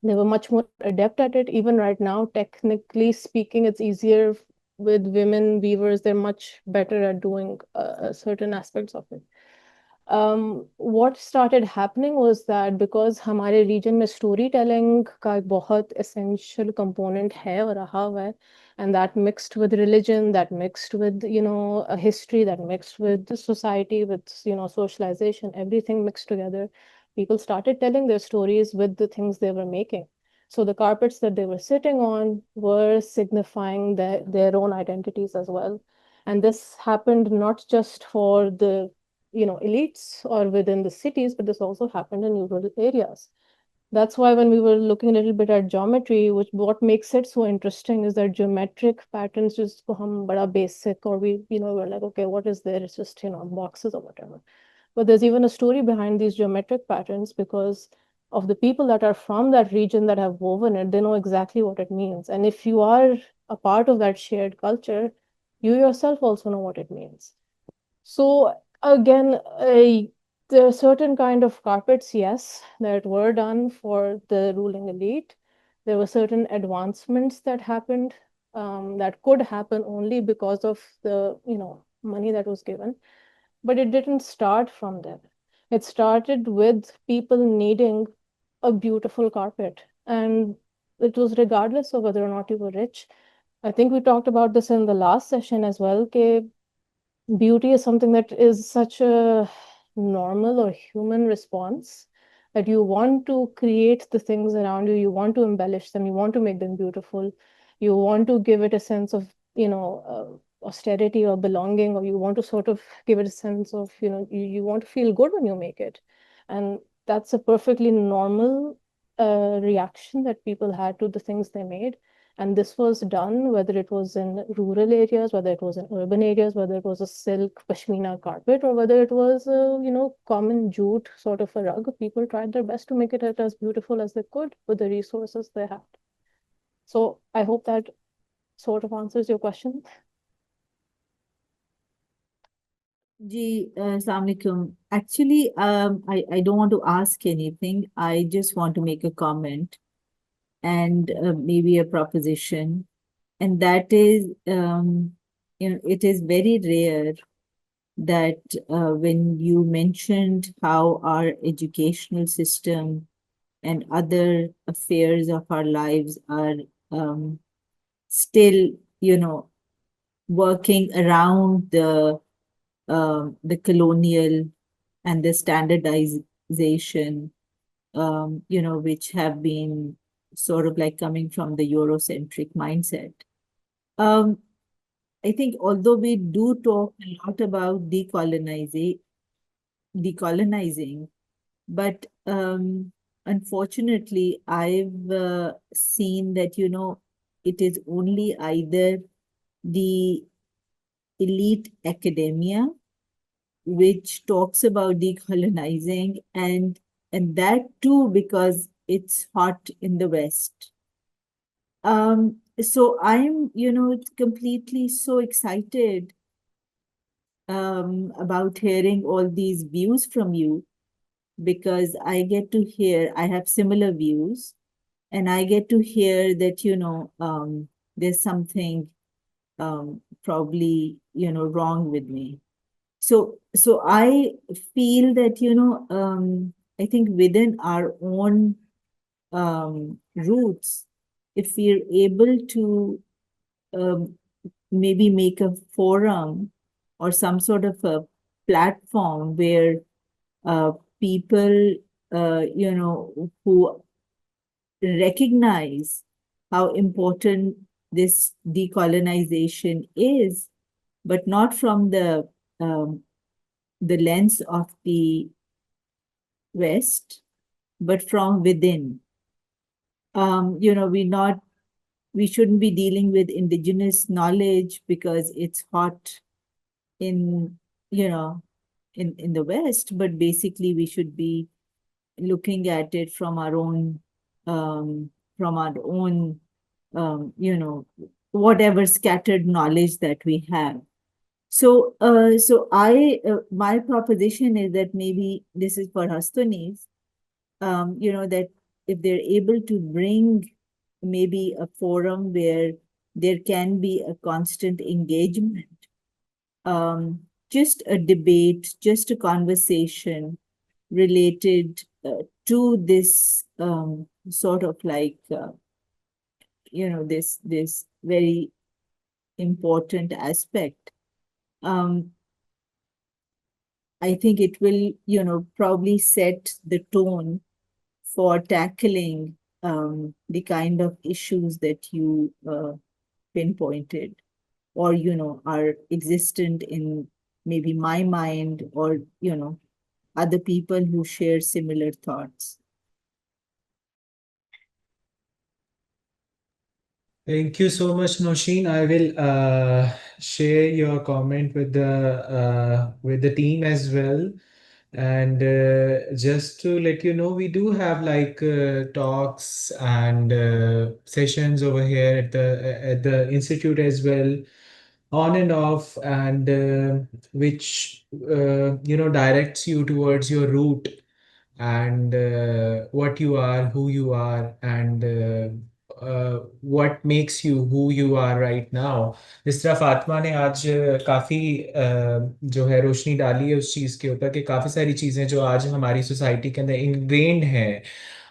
[SPEAKER 1] They were much more adept at it. Even right now, technically speaking, it's easier with women weavers. They're much better at doing certain aspects of it. What started happening was that because हमारे region में storytelling का एक बहुत essential component है और रहा हुआ है, and that mixed with religion, that mixed with, you know, a history, that mixed with the society, with, you know, socialization, everything mixed together. People started telling their stories with the things they were making. So the carpets that they were sitting on were signifying their own identities as well. And this happened not just for the, you know, elites or within the cities, but this also happened in rural areas. That's why when we were looking a little bit at geometry, what makes it so interesting is that geometric patterns just ko hum bada basic, or we, you know, we're like, okay, what is there? It's just, you know, boxes or whatever. But there's even a story behind these geometric patterns because of the people that are from that region that have woven it. They know exactly what it means. And if you are a part of that shared culture, you yourself also know what it means. So again, there are certain kind of carpets, yes, that were done for the ruling elite. There were certain advancements that happened, that could happen only because of the, you know, money that was given. But it didn't start from there. It started with people needing a beautiful carpet. And it was regardless of whether or not you were rich. I think we talked about this in the last session as well, ke beauty is something that is such a normal or human response that you want to create the things around you, you want to embellish them, you want to make them beautiful, you want to give it a sense of, you know, austerity or belonging, or you want to sort of give it a sense of, you know, you want to feel good when you make it. And that's a perfectly normal reaction that people had to the things they made. And this was done whether it was in rural areas, whether it was in urban areas, whether it was a silk pashmina carpet, or whether it was a, you know, common jute sort of a rug. People tried their best to make it as beautiful as they could with the resources they had. So I hope that sort of answers your question.
[SPEAKER 6] Assalamu alaikum. Actually, I don't want to ask anything. I just want to make a comment and maybe a proposition. And that is, you know, it is very rare that when you mentioned how our educational system and other affairs of our lives are still, you know, working around the colonial and the standardization, you know, which have been sort of like coming from the Eurocentric mindset. I think although we do talk a lot about decolonizing, but unfortunately, I've seen that, you know, it is only either the elite academia which talks about decolonizing, and that too because it's hot in the West. So I'm, you know, completely so excited about hearing all these views from you, because I get to hear, I have similar views, and I get to hear that, you know, there's something probably, you know, wrong with me. So I feel that, you know, I think within our own roots, if we're able to maybe make a forum or some sort of a platform where people, you know, who recognize how important this decolonization is, but not from the lens of the West, but from within. You know, we shouldn't be dealing with indigenous knowledge because it's hot in, you know, in the West, but basically we should be looking at it from our own, you know, whatever scattered knowledge that we have. So, my proposition is that maybe this is for Hastonis, you know, that if they're able to bring maybe a forum where there can be a constant engagement, just a debate, just a conversation related to this sort of like, this very important aspect. I think it will, probably set the tone for tackling the kind of issues that you pinpointed, or, are existent in maybe my mind, or, other people who share similar thoughts.
[SPEAKER 3] Thank you so much, Nosheen. I will share your comment with the team as well. And just to let you know, we do have like talks and sessions over here at the institute as well, on and off, and which directs you towards your root and what you are, who you are, and what makes you who you are right now. जिस तरह फातिमा ने आज काफ़ी जो है रोशनी डाली है उस चीज़ के ऊपर कि काफ़ी सारी चीज़ें जो आज हमारी सोसाइटी के अंदर इनग्रेन्ड हैं,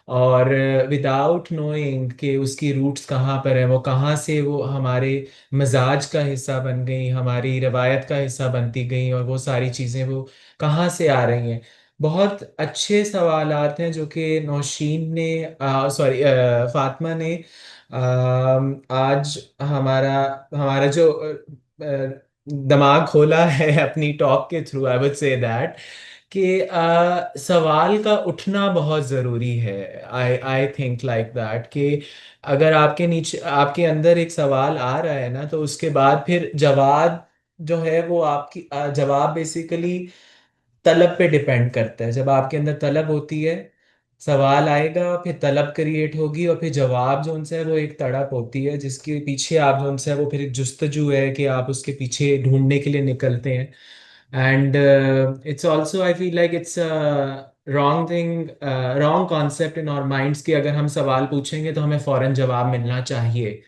[SPEAKER 3] और विदाउट नोइंग कि उसकी रूट्स कहाँ पर है, वो कहाँ से वो हमारे मजाज का हिस्सा बन गई, हमारी रवायत का हिस्सा बनती गई, और वो सारी चीज़ें वो कहाँ से आ रही हैं। बहुत अच्छे सवालात हैं जो कि नौशीन ने सॉरी फातिमा ने आज हमारा हमारा जो दिमाग खोला है अपनी टॉक के through, I would say that कि सवाल का उठना बहुत ज़रूरी है। आई आई थिंक लाइक दैट कि अगर आपके नीचे आपके अंदर एक सवाल आ रहा है ना, तो उसके बाद फिर जवाब जो है वो आपकी जवाब बेसिकली तलब पे डिपेंड करता है। जब आपके अंदर तलब होती है, सवाल आएगा, फिर तलब क्रिएट होगी, और फिर जवाब जो उनसे है वो एक तड़प होती है जिसके पीछे आप जो उनसे है वो फिर एक जुस्तजू है कि आप उसके पीछे ढूंढने के लिए निकलते हैं। And it's also I feel like it's wrong thing, wrong concept in our minds कि अगर हम सवाल पूछेंगे तो हमें फौरन जवाब मिलना चाहिए।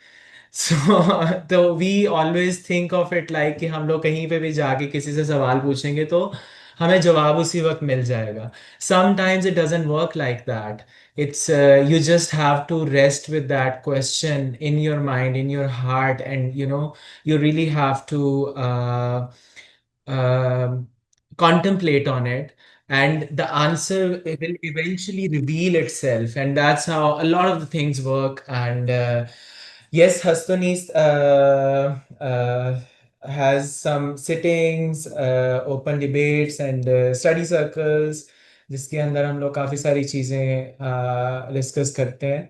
[SPEAKER 3] सो तो we always think of it like कि हम लोग कहीं पे भी जाके किसी से सवाल पूछेंगे तो हमें जवाब उसी वक्त मिल जाएगा। Sometimes it doesn't work like that. It's you just have to rest with that question in your mind, in your heart, and you really have to contemplate on it, and the answer will eventually reveal itself, and that's how a lot of the things work. And yes, Hastonis has some sittings, open debates, and study circles जिसके अंदर हम लोग काफ़ी सारी चीज़ें discuss करते हैं।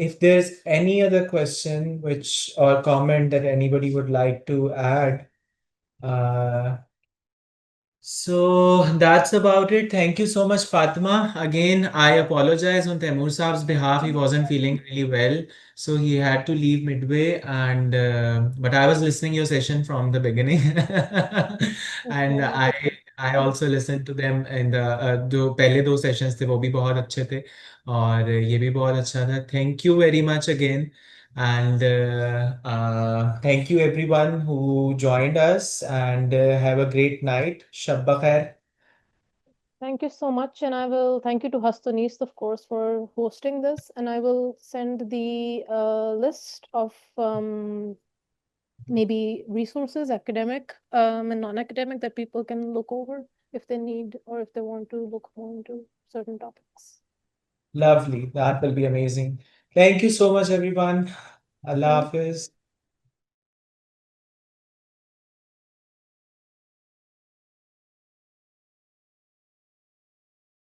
[SPEAKER 3] If there's any other question which or comment that anybody would like to add, so that's about it. Thank you so much, Fatima. Again, I apologize on Taimoor Saab's behalf. He wasn't feeling really well, so he had to leave midway. And but I was listening your session from the beginning, and I also listened to them. And जो पहले दो sessions थे वो भी बहुत अच्छे थे, और ये भी बहुत अच्छा था. Thank you very much again. And thank you everyone who joined us, and have a great night. Shab Bakhair.
[SPEAKER 1] Thank you so much, and I will thank you to Hastonis, of course, for hosting this, and I will send the list of maybe resources, academic and non-academic, that people can look over if they need or if they want to look more into certain topics.
[SPEAKER 3] Lovely. That will be amazing. Thank you so much, everyone. Allah Hafiz.